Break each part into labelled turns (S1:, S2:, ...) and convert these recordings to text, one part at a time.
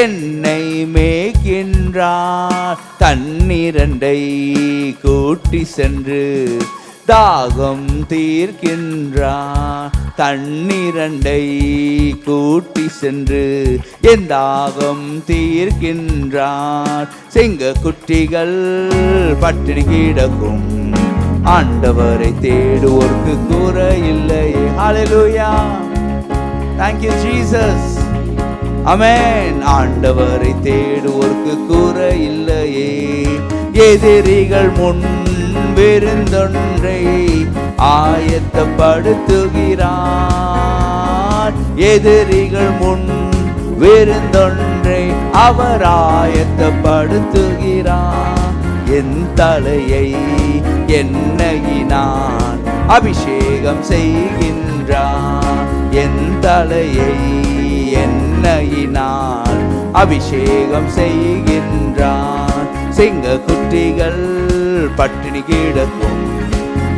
S1: என்னை மேய்க்கின்றார். தண்ணீரண்டை கூட்டி சென்று தாகம் தீர்க்கின்றார். தண்ணீரண்டை கூட்டி சென்று என் தாகம் தீர்க்கின்றார். சிங்க குட்டிகள் பட்டினி கிடக்கும் ஆண்டவரை தேடுவோர்க்கு குறை இல்லையே. ஹல்லேலூயா, thank you Jesus, ஆமென். ஆண்டவரை தேடுவோர்க்கு குறை இல்லையே. எதிரிகள் முன் விருந்தொன்றை ஆயத்தப்படுத்துகிறார். எதிரிகள் முன் விருந்தொன்றை அவர் ஆயத்தப்படுத்துகிறார். என் தலையை எண்ணெயினால் அபிஷேகம் செய்கின்றார். என் தலையை எண்ணெயினால் அபிஷேகம் செய்கின்றார். சிங்க குட்டிகள் பட்டினி கிடக்கும்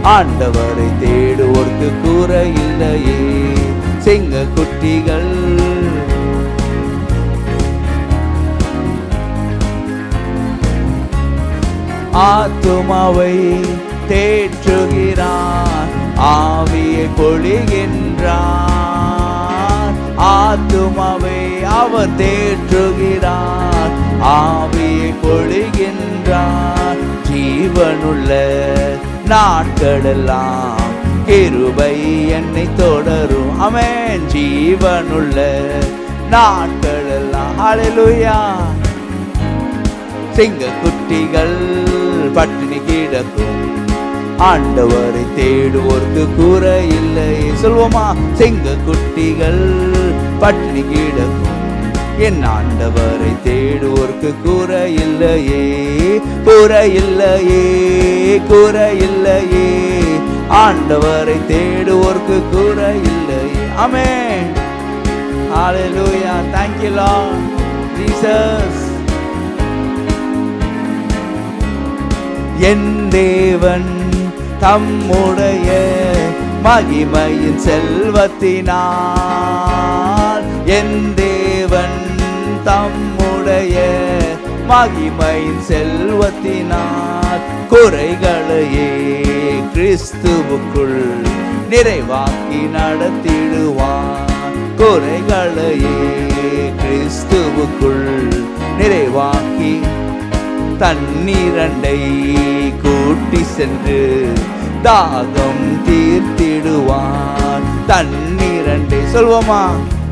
S1: ஆண்டவரை தேடுவோர்க்கு குறை இல்லையே. சிங்க குட்டிகள் ஆத்துமாவை தேற்றுகிறார். ஆவியை பொழிகின்றார். ஆத்துமாவை அவர் தேற்றுகிறார். ஆவியை பொழிகின்றார். ஜீவனுள்ள நாட்களெல்லாம் கிருபை என்னை தொடரும். ஆமென். ஜீவனுள்ள நாட்களெல்லாம். ஹல்லேலூயா. சிங்க குட்டிகள் பட்டினி கிடக்கும் ஆண்டவரை தேடுவோர்க்கு குறை இல்லை. சொல்வோமா? சிங்க குட்டிகள் பட்டினி கிடக்கும் என் ஆண்டவரை தேடுவோர்க்கு குறை இல்லையே. குறை இல்லையே, குறை இல்லையே. ஆண்டவரை தேடுவோர்க்கு குறை இல்லையே. ஆமென். ஹல்லேலூயா, thank you Lord Jesus. என் தேவன் தம்முடைய மகிமையின் செல்வத்தினால், என் தேவன் தம்முடைய மகிமையின் செல்வத்தினால் குறைகளையே கிறிஸ்துவுக்குள் நிறைவாக்கி நடத்திடுவார். குறைகளையே கிறிஸ்துவுக்குள் நிறைவாக்கி தண்ணீரண்டை கூட்டி சென்று தாகம் தீர்த்திடுவார். தண்ணீரண்டை. சொல்வோமா?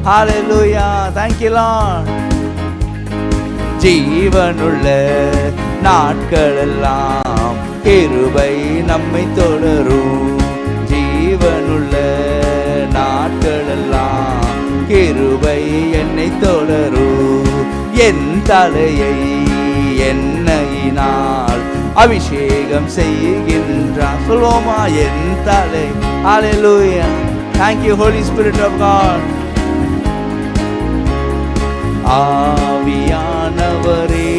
S1: ஹல்லேலூயா, thank you Lord. ஜீவனுள்ள நாட்களெல்லாம் கிருபை நம்மை தொடரும். ஜீவனுள்ள நாட்களெல்லாம் கிருபை என்னை தொடரும். என் தலையை எண்ணெயினால் அபிஷேகம் செய்கின்றார். சொல்வோமா? என் தலை. ஹல்லேலூயா, thank you Holy Spirit of God. ஆவியானவரே,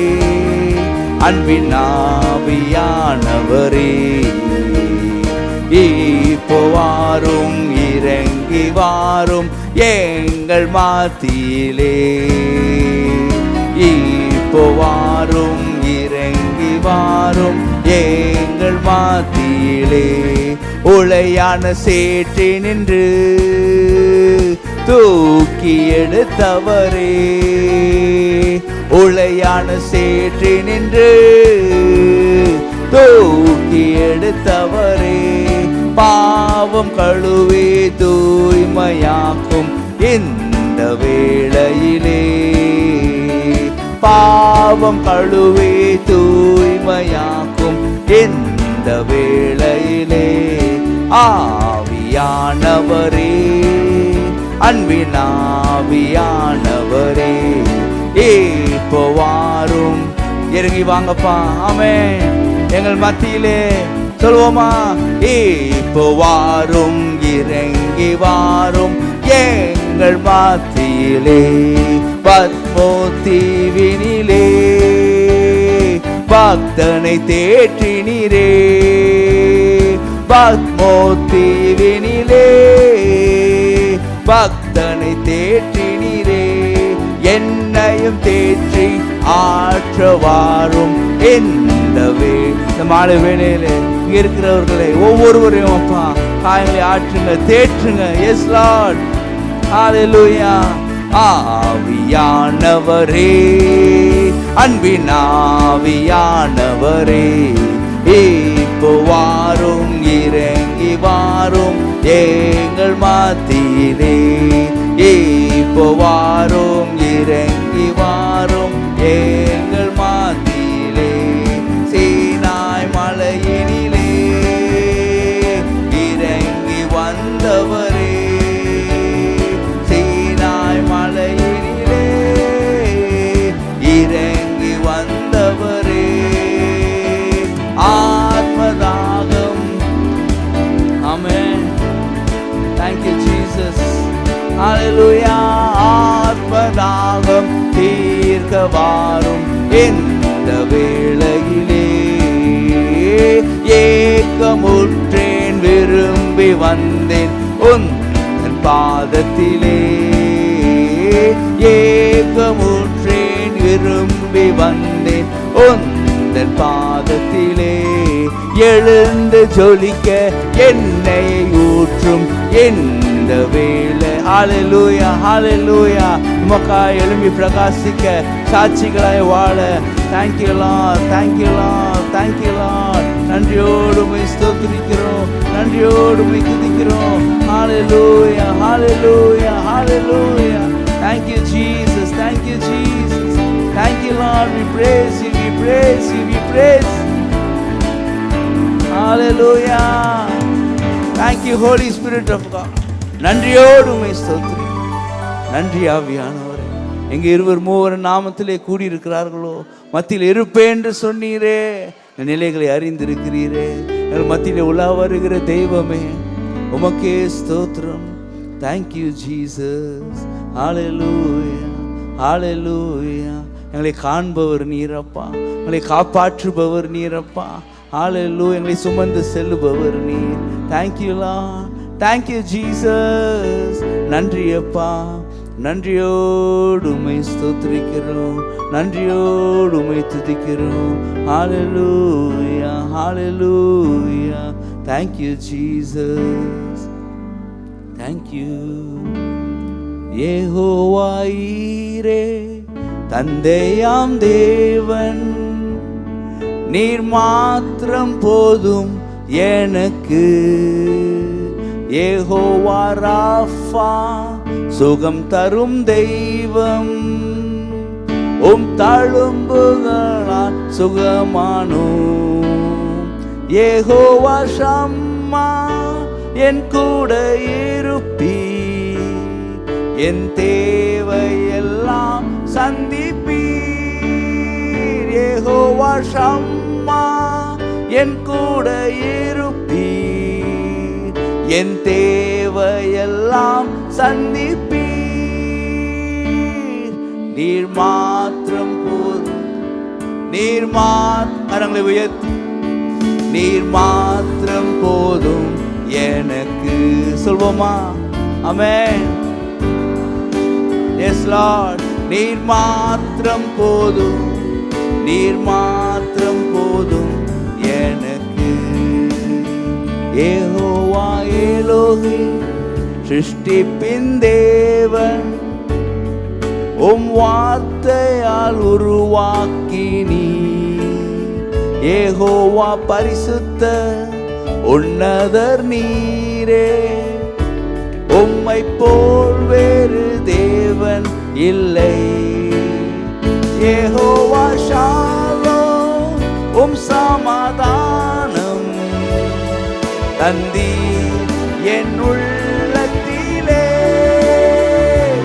S1: அன்பின் ஆவியானவரே, இப்போ வாரும், இறங்கி வாரும் எங்கள் மாத்தியிலே. இப்போ வாரும், இறங்கி வாரும் எங்கள் மாத்தியிலே. உளையான சேற்றி நின்று தூக்கி எடுத்தவரே, உளையான சேற்றி நின்று தூக்கி எடுத்தவரே, பாவம் கழுவே தூய்மையாக்கும் இந்த வேளையிலே. பாவம் கழுவே தூய்மையாக்கும் இந்த வேளையிலே. ஆவியானவரே, அன்பின் ஆவியானவரே, இப்போ வாரும், இறங்கி வாங்கப்பா. ஆமென். எங்கள் மத்தியிலே. சொல்வோமா? இப்போ வாரும், இறங்கி வாரும் எங்கள் மத்தியிலே. பத்மோ தீவினிலே பக்தனை தேற்றினீரே. பத்மோ தீவினிலே பக்தனை தேற்றினீரே. என்னைய காயங்களையும் தேற்றி ஆற்றவாரும் என்னவே. இந்த மாலை வேளையில இங்க இருக்கிறவர்களை ஒவ்வொருவரையும் அப்பா காயங்களை ஆற்றுங்க, தேற்றுங்க. எஸ் லார்ட், ஹalleluya. ஆவியானவரே, அன்பின் ஆவியானவரே, இப்போ வாரும், இறங்கி வாரும் எங்கள் மத்தியிலே. இப்போ வாரும், இறங்கி வாரும் எங்கள் மத்தியிலே. சீனாய் மலையினிலே இறங்கி வந்தவரே, சீனாய் மலையினிலே இறங்கி வந்தவரே. ஆத்மதாகம். ஆமென். Thank you Jesus. Hallelujah. ஆத்மதாகம் தீர்க்க வாரும் இந்த வேளையிலே. ஏக்கமுற்றேன், விரும்பி வந்தேன் உந்தன் பாதத்திலே. ஏக்கமுற்றேன், விரும்பி வந்தேன் உந்தன் பாதத்திலே. எழுந்து ஜொலிக்க எண்ணெயை ஊற்றும் இந்த வேளை. ஹalleluya, ஹalleluya. உமக்காய் எழும்பி பிரகாசிக்க, சாட்சிகளாய் வாழ. Thank you Lord, thank you Lord, thank you Lord. நன்றியோடு உம்மை ஸ்தோத்திரிக்கிறோம், நன்றியோடு உம்மை துதிக்கிறோம். Hallelujah, hallelujah, hallelujah. Thank you Jesus, thank you Jesus, thank you Lord. We praise you, we praise you, we praise you. Hallelujah. Thank you Holy Spirit of God. நன்றியோடு உம்மை ஸ்தோத்திரிக்கிறோம். நன்றி ஆவியானவரே. எங்க இருவர் மூவர் நாமத்திலே கூடியிருக்கிறார்களோ மத்தியில் இருப்பேன் என்று சொன்னீரே. நிலைகளை அறிந்திருக்கிறீரே. மத்தியிலே உலா வருகிற தெய்வமே, உமக்கே ஸ்தோத்திரம். Thank you Jesus. Hallelujah, hallelujah. எங்களை காண்பவர் நீரப்பா, எங்களை காப்பாற்றுபவர் நீரப்பா. Hallelujah. எங்களை சுமந்து செல்லுபவர் நீர். Thank you Lord, thank you Jesus. நன்றி அப்பா, நன்றியோடு உம்மை ஸ்தோத்திரிக்கிறோம், நன்றியோடு உம்மை துதிக்கிறோம். Hallelujah, hallelujah. Thank you Jesus, thank you. Jehovah ஈரே, தந்தையாம் தேவன், நீர் மாத்திரம் போதும் எனக்கு. யெகோவா ராஃபா, சுகம் தரும் தெய்வம், உம் தழும்புகளால் சுகமானோம். யெகோவா ஷம்மா, என் கூட இருப்பீர், என் தேவையெல்லாம் சந்திப்பீர். யெகோவா ஷம்மா, என் கூட இருப்பீர், என் தேவையெல்லாம் சந்திப்பீர். நீர் மாத்திரம் போதும், நீர் கரங்களை உயர்த்தி, நீர் மாத்திரம் போதும் எனக்கு. சொல்வோமா? ஆமென். Yes lord. நீர் மாத்திரம் போதும், நீர் மாத்திரம் போதும் எனக்கு. யெகோவா எலோஹி, சிருஷ்டிப்பின் தேவன், உம் வார்த்தையால் உருவாக்கி நீ. யெகோவா பரிசுத்த உன்னதர் நீரே, உம்மை போல் வேறு தேவன் இல்லை. யெகோவா ஷாலோம், உம் சமாதானம் தந்தீர் என் உள்ளத்திலே.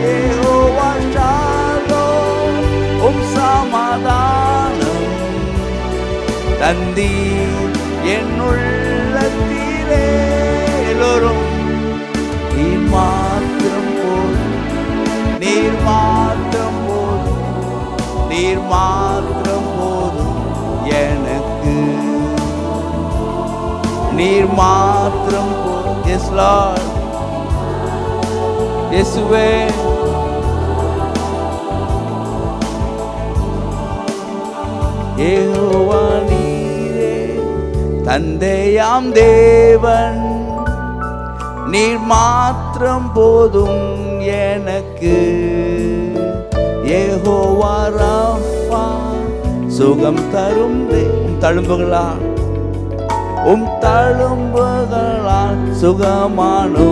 S1: யெகோவா ஷாலோம், உம் சமாதானம் தந்தீர் என் உள்ளத்திலே. எல்லோரும் நீர் மாத்திரம் போதும், நீர் மாத்திரம் போதும், நீர் மாத்திரம் போதும் எனக்கு. நீர் மாத்திரம் போதும். Yes lord. இயேசுவே யெகோவா நீரே தந்தையாம் தேவன், நீர் மாத்திரம் போதும் எனக்கு. யெகோவா ராஃபா சுகம் தரும் தழும்புகளால் தழும்புகளால் சுகமானோ.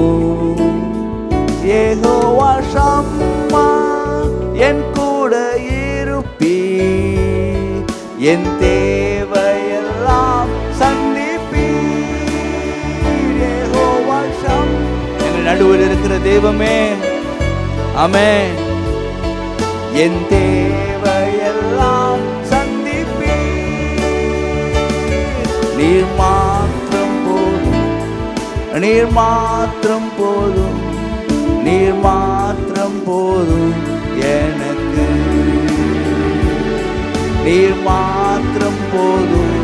S1: யெகோவா ஷம்மா என் கூட இருப்பீ, என் தேவையெல்லாம் சந்திப்பீ. யெகோவா ஷம் எங்கள் நடுவில் இருக்கிற தெய்வமே, ஆமென். என் தேவையெல்லாம் சந்திப்பீ. நீர் மாத்திரம் போதும், நீர் மாத்திரம் போதும், நீர் மாத்திரம் போதும் எனக்கு. நீர் மாத்திரம் போதும்,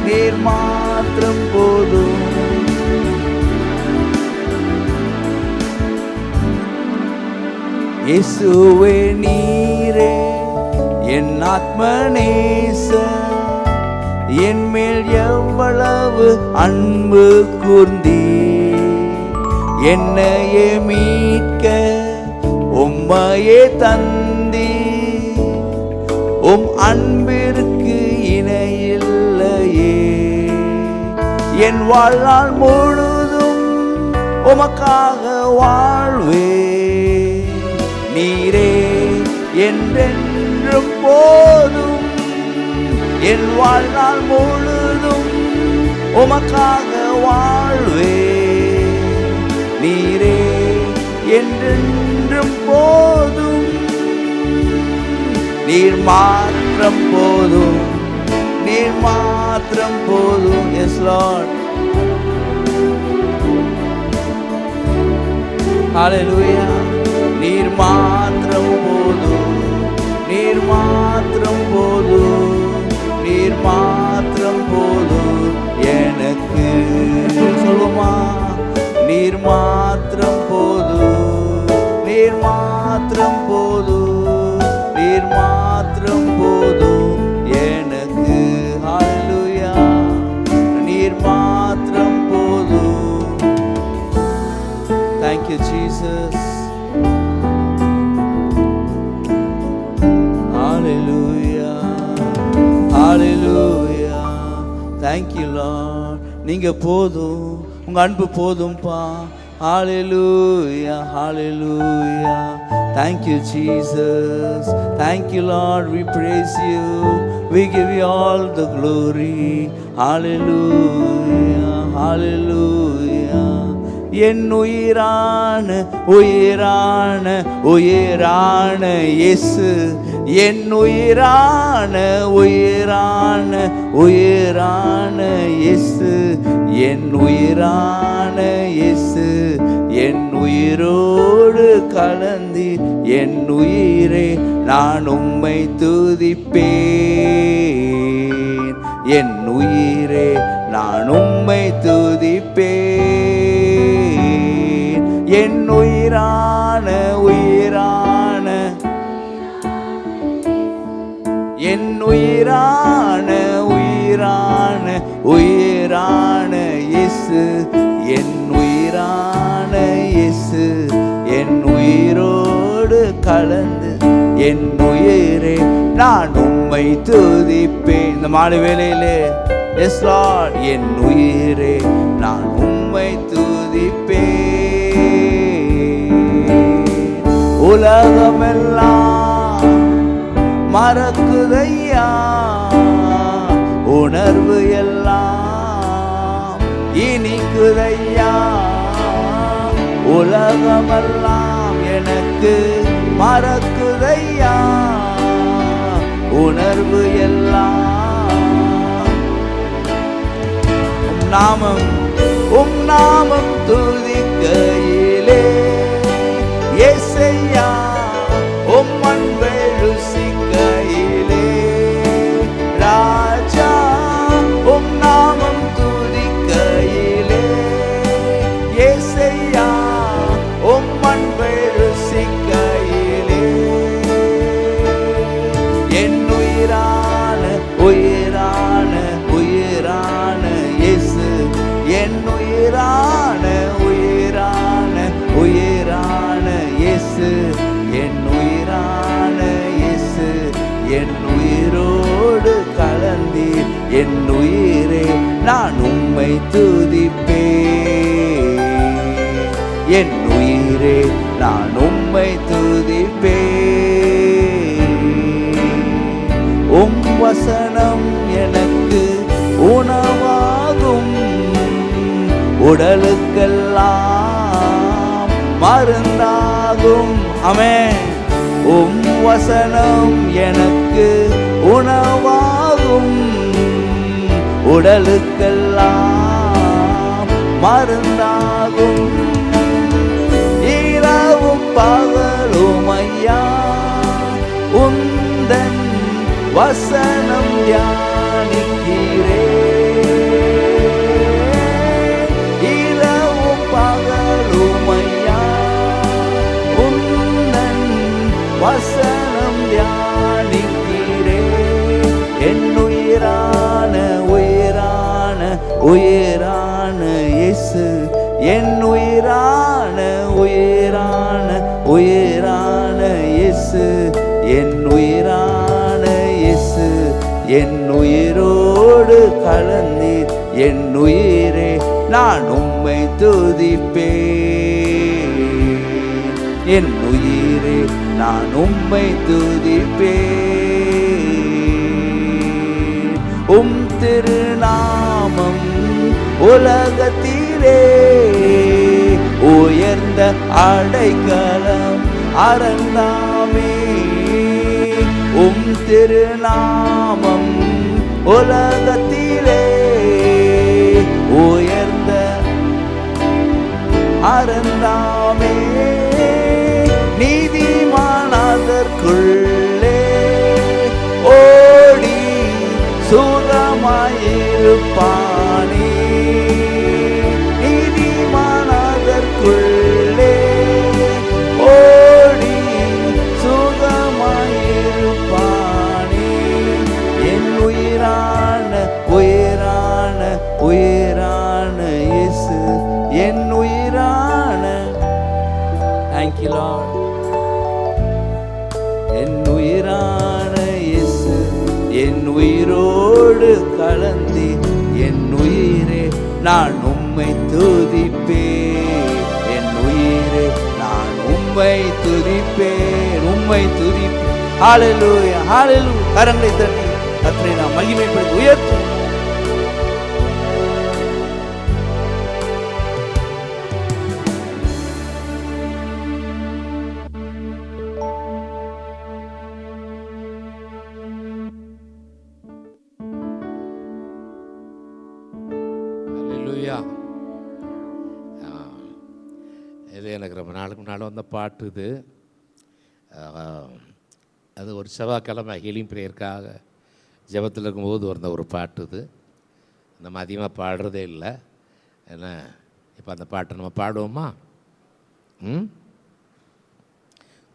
S1: நீர் மாத்திரம் போதும். இயேசுவே நீரே என் ஆத்மநேசர், என் மேல் எவ்வளவு அன்பு கூர்ந்தீர். என்னையே மீட்க உம்மையே தந்தீர், உம் அன்பிற்கு இணையில்லையே. என் வாழ்நாள் முழுதும் உமக்காக வாழ்வே. நீரே என்றென்றும் போதும், என் வாழ்நாள் முழுதும் உமக்காக வாழ்வே. நீரே என்றென்றும் போதும், நீர் மாத்திரம் போதும், நீர் மாத்திரம் போதும். எஸ் லார்ட், ஹல்லேலூயா. நீர் மாத்திரம் போதும், நீர் மாத்திரம் போதும், நீர் மாத்திரம் போதும் எனக்கு. சொல்லுமா, நீர் மாத்திரம் போதும், நீர் மாத்திரம் போதும், நீர் மாத்திரம் போதும் எனக்கு. ஹல்லேலூயா. நீர் மாத்திரம் போதும். Thank you Jesus. Hallelujah, hallelujah. Thank you Lord. நீங்க போதும், உங்க அன்பு போதும்பா. Hallelujah, hallelujah. Thank you Jesus. Thank you Lord. We praise you. We give you all the glory. Hallelujah, hallelujah. என் உயிரான உயிரான உயிரான இயேசு, என் உயிரான உயிரான உயிரான இயேசு, என் உயிரான இயேசு, என் உயிரோடு கலந்தி என் உயிரே நான் உம்மை துதிப்பேன். என் உயிரே நான் உம்மை துதிப்பேன். என் உயிரான உயிரான, என் உயிரான உயிரான உயிரான இயேசு, என் உயிரான இயேசு, என் உயிரோடு கலந்து என் உயிரே நான் உம்மை துதிப்பேன். இந்த மாலை வேளையிலே எஸ் லார்ட், என் உயிரே நான் உம்மை துதிப்பேன். உலகமெல்லாம் மறக்குதையா, உணர்வு எல்லாம் இனிக்குதையா. உலகமெல்லாம் எனக்கு மறக்குதையா, உணர்வு எல்லாம். உம் நாமம் துதிக்கையிலே இயேசையா, உம் அன்பை ருசிக்கையிலே ராஜா, உம் நாமம் துதிக்கையிலே இயேசையா, உம் அன்பை ருசிக்கையிலே என் உயிரான என் உயிரோடு கலந்தீர். என் உயிரே நான் உம்மை துதிப்பேன். என் உயிரே நான் உம்மை துதிப்பேன். உம் வசனம் எனக்கு உணவாகும், உடலுக்கெல்லாம் மருந்தாகும். ஆமென். உம் வசனம் எனக்கு உணவாகும், உடலுக்கெல்லாம் மருந்தாகும். இரவும் பகலும் ஐயா உந்தன் வசனம் தியானிக்கிறேன். இரவும் பகலும் ஐயா உந்தன் வசனம் தியானிக்கிறேன். என் உயிரான உயிரான உயிரான இயேசு, என் உயிரான உயிரான உயிரான இயேசு, என் உயிரான இயேசு, என் உயிரோடு கலந்தீர். என் உயிரே நான் உம்மை துதிப்பேன். என் உயிரே நான் உம்மை துதிப்பேன். உம் திருநாமம் உலகத்திலே உயர்ந்த அடைக்கலம் அரண்தாமே. உம் திருநாமம் உலகத்திலே உயர்ந்த அரண்தாமே. நீதிமானதற்குள்ளே ஓடி சுகமாயிருப்பானே. நீதிமானதற்குள்ளே ஓடி சுகமாயிருப்பானே. என் உயிரான உயிரான உயிரான இயேசு, என் உயிரான. Thank you Lord. என் உயிரான இயேசு, என் உயிரோடு கலந்தி. என் உயிரே நான் உம்மை துதிப்பேன். என் உயிரே நான் உம்மை துதிப்பேன், உம்மை துதிப்பேன். ஹல்லேலூயா ஹல்லேலூயா. கரங்களை தட்டி கர்த்தரை நாம் மகிமைப்படுத்தி உயர்த்துவோம்.
S2: இது எனக்கு ரொம்ப நாளுக்கு முன்னால் வந்த பாட்டு இது. அது ஒரு செவ்வாய்க்கிழமை ஹீலிங் ப்ரேயருக்காக ஜெபத்தில் இருக்கும்போது வந்த ஒரு பாட்டு இது. நம்ம அதிகமாக பாடுறதே இல்லை. ஏன்னா இப்போ அந்த பாட்டை நம்ம பாடுவோமா?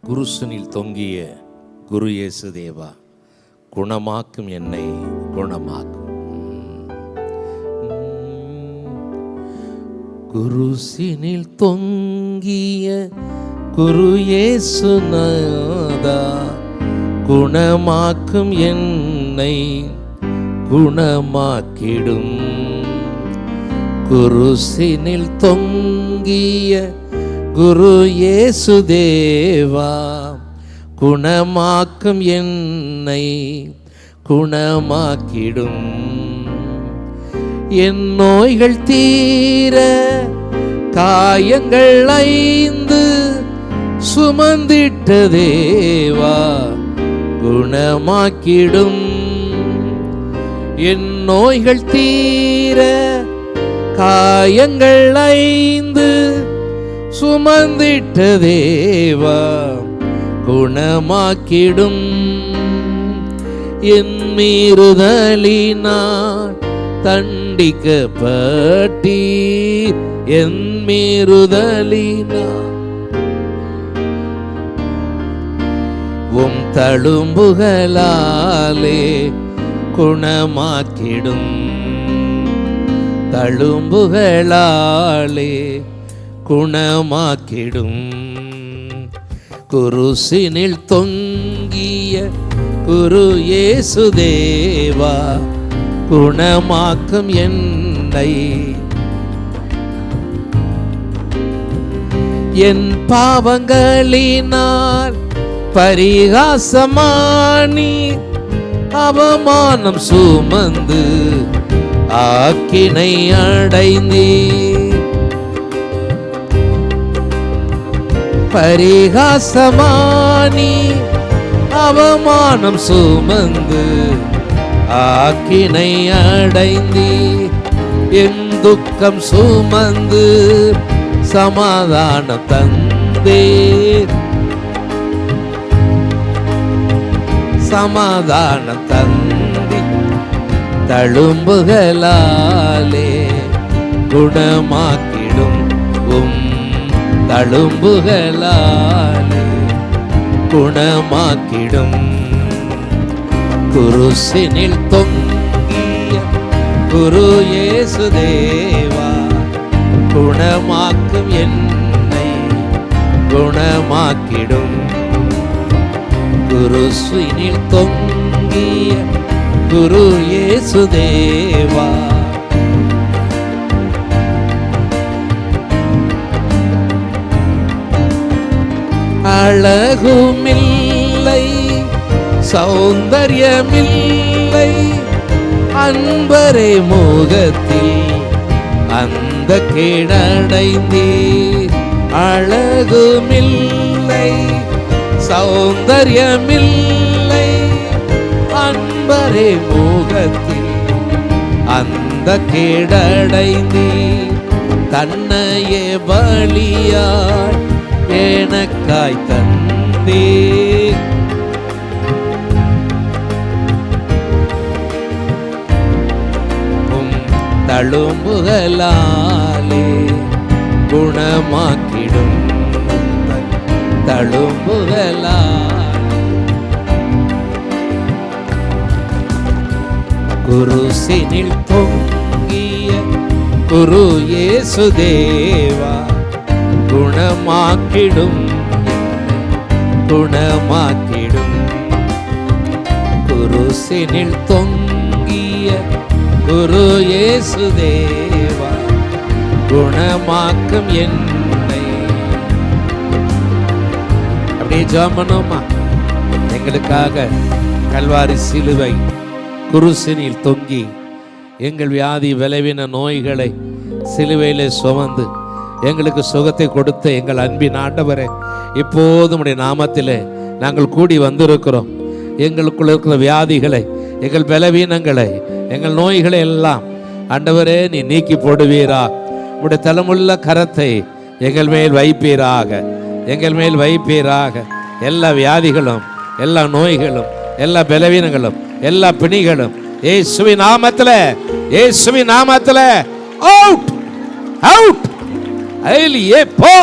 S2: குருசுனில் தொங்கிய குரு இயேசு தேவா, குணமாக்கும் என்னை குணமாக்கும். குருசினில் தொங்கிய குரு இயேசு நாதா, குணமாக்கும் என்னை குணமாக்கிடும். குருசினில் தொங்கிய குரு இயேசு தேவா, குணமாக்கும் என்னை குணமாக்கிடும். என் நோய்கள் தீர காயங்கள் 5 சுமந்திட்ட தேவா, குணமாக்கிடும். என் நோய்கள் தீர காயங்கள் 5 சுமந்திட்ட தேவா, குணமாக்கிடும். என் மீறுதலினால் தண்டிக்கப்பட்டீர், என் மீறுதலினால் உம் தழும்புகளாலே குணமாக்கிடும். தழும்புகளாலே குணமாக்கிடும். குருசினில் தொங்கிய குரு இயேசு தேவா குணமாக்கும் என்னை. என் பாவங்களினால் பரிகாசமானி அவமானம் சுமந்து ஆக்கினை அடைந்தீர். பரிகாசமானி அவமானம் சுமந்து ஆக்கினை அடைந்தீர். என் துக்கம் சுமந்து சமாதானம் தந்தீர். சமாதானம் தந்தி தழும்புகளாலே குணமாக்கிடும். தழும்புகளாலே குணமாக்கிடும். குருசினில் தொங்கிய குரு இயேசு தேவா குணமாக்கும் என்னை குணமாக்கிடும். குருசினில் தொங்கிய குரு இயேசு தேவா அழகுமில்லை சௌந்தர்யமில்லை அன்பரே முகத்தில் அந்த கீழடைந்தீர். அழகுமில்லை சௌந்தர்யமில்லை அன்பரே முகத்தில் அந்த கீழடைந்தீர். தன்னையே பலியாய் எனக்காய் தந்தீர். தழும்புகளாலே குணமாக்கிடும். தழும்புகளாலே குருசினில் தொங்கிய குரு இயேசு தேவா குணமாக்கிடும். குணமாக்கிடும். குருசினில் தொங்கிய குரு இயேசு தேவா குணமாக்கும் என்னை. அப்படியே ஜெபம் பண்ணுவோமா? எங்களுக்காக கல்வாரி சிலுவை குருசினில் தொங்கி எங்கள் வியாதி விளைவின நோய்களை சிலுவையிலே சுமந்து எங்களுக்கு சுகத்தை கொடுத்த எங்கள் அன்பின் ஆண்டவரே, இப்போது உம்முடைய நாமத்திலே நாங்கள் கூடி வந்திருக்கிறோம். எங்களுக்குள்ள இருக்கிற வியாதிகளை, எங்கள் பலவீனங்களை, எங்கள் நோய்களை எல்லாம் ஆண்டவரே நீ நீக்கி போடுவீரா. உம்முடைய தலமுள்ள கரத்தை எங்கள் மேல் வைப்பீராக. எங்கள் மேல் வைப்பீராக. எல்லா வியாதிகளும், எல்லா நோய்களும், எல்லா பலவீனங்களும், எல்லா பிணிகளும் இயேசுவின் நாமத்திலே, இயேசுவின் நாமத்திலே அவுட் அவுட். வெளியே போ,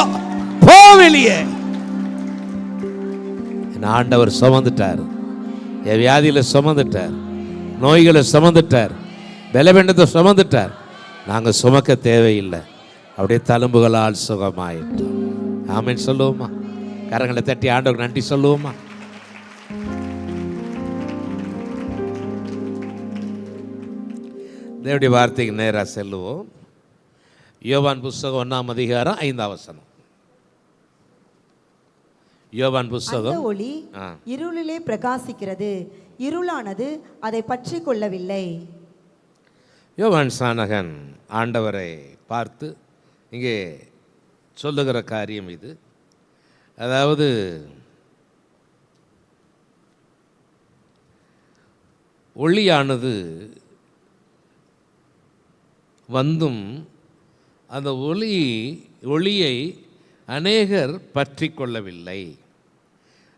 S2: போ வெளியே. என் ஆண்டவர் சுமந்துட்டார். என் வியாதியில சுமந்துட்டார், நோய்களை சுமந்துட்டார், பலவீனத்தை சுமந்துட்டார். நாங்கள் சுமக்க தேவையில்லை. அப்படியே தழும்புகளால் சுகமாயிட்டோம். ஆமென் சொல்லுவோமா? கரங்களை தட்டி ஆண்டவருக்கு நன்றி சொல்லுவோமா? தேவனுடைய வார்த்தைக்கு நேராக செல்லுவோம். யோவான் புஸ்தகம் 1ஆம் அதிகாரம் 5ஆம் வசனம். யோவான் புஸ்தகம்.
S3: அந்த ஒளி இருளிலே பிரகாசிக்கிறது, இருளானது அதை பற்றி கொள்ளவில்லை.
S2: யோவான் சானகன் ஆண்டவரை பார்த்து இங்கே சொல்லுகிற காரியம் இது. அதாவது ஒளியானது வந்தும் அந்த ஒளியை அநேகர் பற்றி கொள்ளவில்லை.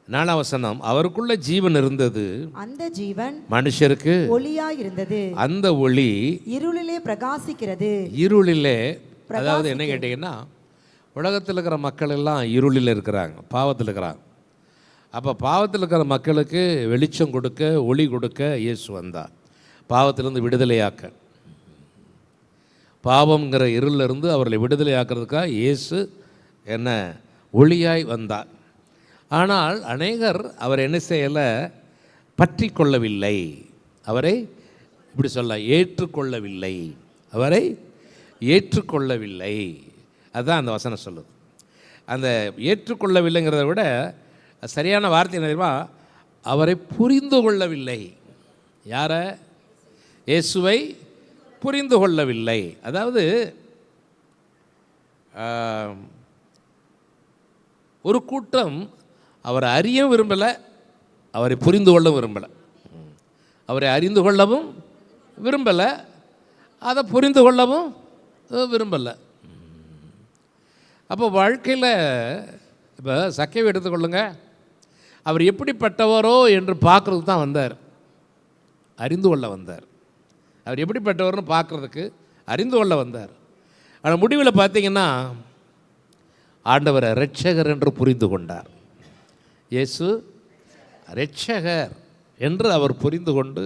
S2: 4ஆம் வசனம், அவருக்குள்ள ஜீவன் இருந்தது, அந்த ஜீவன் மனுஷருக்கு ஒளியாய் இருந்தது, அந்த ஒளி இருளிலே பிரகாசிக்கிறது. இருளிலே, அதாவது என்ன கேட்டீங்கன்னா, உலகத்தில் இருக்கிற மக்கள் எல்லாம் இருளில் இருக்கிறாங்க, பாவத்தில் இருக்கிறாங்க. அப்போ பாவத்தில் இருக்கிற மக்களுக்கு வெளிச்சம் கொடுக்க, ஒளி கொடுக்க இயேசு வந்தார். பாவத்திலிருந்து விடுதலையாக்க, பாவங்கிற இருளிலிருந்து அவர்களை விடுதலையாக்கிறதுக்காக இயேசு என்ன ஒளியாய் வந்தார். ஆனால் அநேகர் அவர் என்ன செய்யலை, பற்றி கொள்ளவில்லை, அவரை இப்படி சொல்ல ஏற்றுக்கொள்ளவில்லை, அவரை ஏற்றுக்கொள்ளவில்லை. அதுதான் அந்த வசனம் சொல்லுது. அந்த ஏற்றுக்கொள்ளவில்லைங்கிறத விட சரியான வார்த்தை என்ன தெரியுமா? அவரை புரிந்து கொள்ளவில்லை. யாரை? இயேசுவை புரிந்து கொள்ளவில்லை. அதாவது ஒரு கூட்டம் அவரை அறிய விரும்பலை, அவரை புரிந்து கொள்ளவும் விரும்பலை. அவரை அறிந்து கொள்ளவும் விரும்பலை, அதை புரிந்து கொள்ளவும் விரும்பலை. அப்போ வாழ்க்கையில் இப்போ சக்கையை எடுத்துக்கொள்ளுங்க. அவர் எப்படிப்பட்டவரோ என்று பார்க்குறதுக்கு தான் வந்தார், அறிந்து கொள்ள வந்தார். அவர் எப்படிப்பட்டவர்னு பார்க்குறதுக்கு அறிந்து கொள்ள வந்தார். ஆனால் முடிவில் பார்த்தீங்கன்னா ஆண்டவரை இரட்சகர் என்று புரிந்து கொண்டார். இயேசு இரட்சகர் என்று அவர் புரிந்து கொண்டு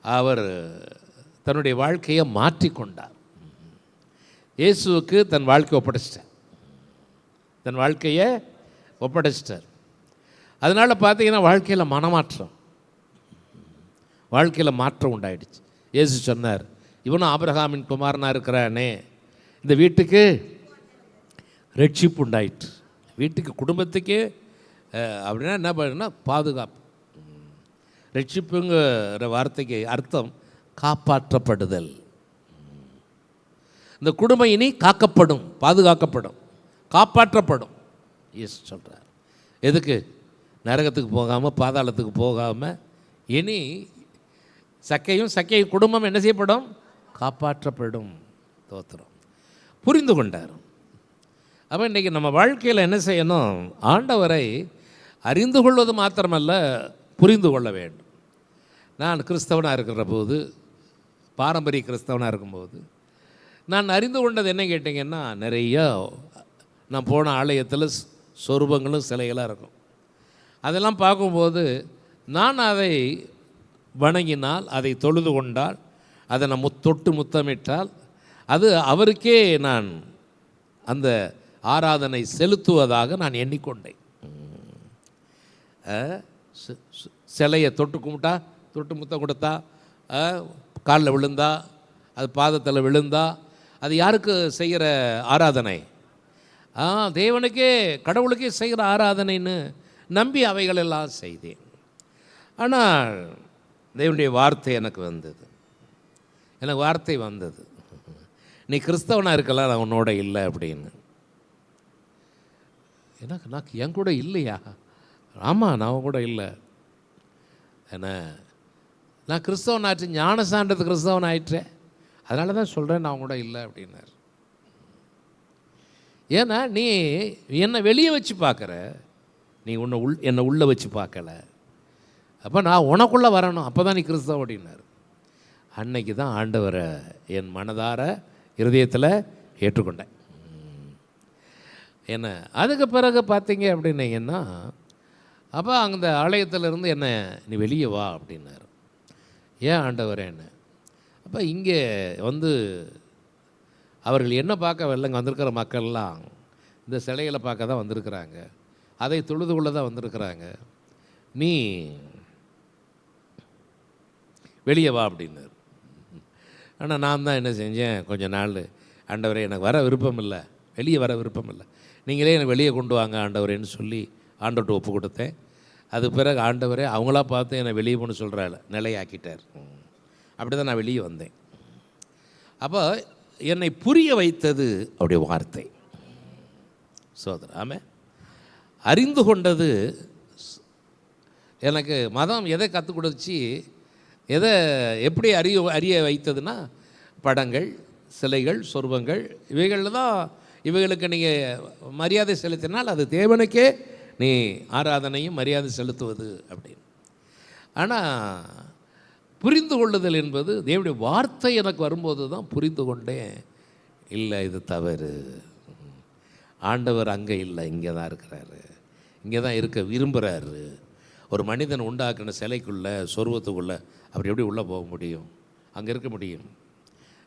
S2: அவர் தன்னுடைய வாழ்க்கையை மாற்றிக்கொண்டார். இயேசுவுக்கு தன் வாழ்க்கையை ஒப்படைச்சிட்டார், தன் வாழ்க்கையை ஒப்படைச்சிட்டார். அதனால் பார்த்தீங்கன்னா வாழ்க்கையில் மனமாற்றம், வாழ்க்கையில் மாற்றம் உண்டாயிடுச்சு. இயேசு சொன்னார், இவனும் ஆபிரகாமின் குமாரனாக இருக்கிறானே, இந்த வீட்டுக்கு ரட்சிப்பு உண்டாயிற்று. வீட்டுக்கு குடும்பத்துக்கே அப்படின்னா என்ன பண்ணுன்னா பாதுகாப்பு. ரட்சிப்புங்கிற வார்த்தைக்கு அர்த்தம் காப்பாற்றப்படுதல். இந்த குடும்பம் இனி காக்கப்படும், பாதுகாக்கப்படும், காப்பாற்றப்படும். இயேசு சொல்கிறார். எதுக்கு? நரகத்துக்கு போகாமல், பாதாளத்துக்கு போகாமல் இனி சக்கை குடும்பம் என்ன செய்யப்படும்? காப்பாற்றப்படும். தோத்திரம். புரிந்து கொண்டார். அப்போ இன்றைக்கி நம்ம வாழ்க்கையில் என்ன செய்யணும்? ஆண்டவரை அறிந்து கொள்வது மாத்திரமல்ல, புரிந்து கொள்ள வேண்டும். நான் கிறிஸ்தவனாக இருக்கிற போது, பாரம்பரிய கிறிஸ்தவனாக இருக்கும்போது நான் அறிந்து கொண்டது என்ன கேட்டிங்கன்னா, நிறையா நான் போன ஆலயத்தில் சொரூபங்களும் சிலைகளாக இருக்கும். அதெல்லாம் பார்க்கும்போது நான் அதை வணங்கினால், அதை தொழுது கொண்டால், அதை நான் தொட்டு முத்தமிட்டால், அது அவருக்கே நான் அந்த ஆராதனை செலுத்துவதாக நான் எண்ணிக்கொண்டேன். சிலையை தொட்டு கும்பிட்டா, தொட்டு முத்தம் கொடுத்தா, காலில் விழுந்தா, அது பாதத்தில் விழுந்தா, அது யாருக்கு செய்கிற ஆராதனை? தேவனுக்கே, கடவுளுக்கே செய்கிற ஆராதனைன்னு நம்பி அவைகளெல்லாம் செய்தேன். ஆனால் தேவனுடைய வார்த்தை எனக்கு வந்தது, எனக்கு வார்த்தை வந்தது, நீ கிறிஸ்தவனாக இருக்கலாம், நான் உன்னோட இல்லை அப்படின்னு. நான் என் கூட இல்லையா? ஆமாம், நான் கூட இல்லை. என்ன, நான் கிறிஸ்தவன் ஆயிடுச்சு, ஞானசாண்டது கிறிஸ்தவன் ஆயிடுறேன், அதனால தான் சொல்கிறேன் நான் கூட இல்லை அப்படின்னார். ஏன்னா நீ என்னை வெளியே வச்சு பார்க்குற, நீ என்னை உள்ளே வச்சு பார்க்கல. அப்போ நான் உனக்குள்ளே வரணும், அப்போ தான் நீ கிறிஸ்தவம் அப்படின்னார். அன்னைக்கு தான் ஆண்டவரை என் மனதார இருதயத்தில் ஏற்றுக்கொண்டேன். என்ன அதுக்கு பிறகு பார்த்தீங்க அப்படின்னீங்கன்னா, அப்போ அந்த ஆலயத்திலேருந்து என்னை நீ வெளியே வா அப்படின்னார். ஏன் ஆண்டவரே என்ன? அப்போ இங்கே வந்து அவர்கள் என்ன பார்க்க வரல, இங்கே வந்திருக்கிற மக்கள்லாம் இந்த சிலைகளை பார்க்க தான் வந்திருக்கிறாங்க, அதை தொழுது கொள்ள தான் வந்திருக்கிறாங்க, நீ வெளியே வா அப்படின்னார். ஆனால் நான் தான் என்ன செஞ்சேன், கொஞ்ச நாள் ஆண்டவரே எனக்கு வர விருப்பம் இல்லை, வெளியே வர விருப்பம் இல்லை, நீங்களே எனக்கு வெளியே கொண்டு வாங்க ஆண்டவரேன்னு சொல்லி ஆண்டவர்கிட்ட ஒப்பு கொடுத்தேன். அது பிறகு ஆண்டவரே அவங்களா பார்த்து என்னை வெளியே போன்னு சொல்கிறாள், நிலையாக்கிட்டார். அப்படி தான் நான் வெளியே வந்தேன். அப்போ என்னை புரிய வைத்தது அவருடைய வார்த்தை. சோதராமே அறிந்து கொண்டது. எனக்கு மதம் எதை கற்றுக் கொடுத்துச்சு, எதை எப்படி அறிய வைத்ததுன்னா, படங்கள், சிலைகள், சொருபங்கள், இவைகளில் தான். இவைகளுக்கு நீங்கள் மரியாதை செலுத்தினால் அது தேவனுக்கே நீ ஆராதனையும் மரியாதை செலுத்துவது அப்படின்னு. ஆனால் புரிந்து கொள்ளுதல் என்பது தேவனுடைய வார்த்தை எனக்கு வரும்போது தான் புரிந்து கொண்டேன். இல்லை, இது தவறு, ஆண்டவர் அங்கே இல்லை, இங்கே தான் இருக்கிறாரு, இங்கே தான் இருக்க விரும்புகிறாரு. ஒரு மனிதன் உண்டாக்குன சிலைக்குள்ளே, சொருவத்துக்குள்ளே அப்படி எப்படி உள்ளே போக முடியும்? அங்கே இருக்க முடியும்?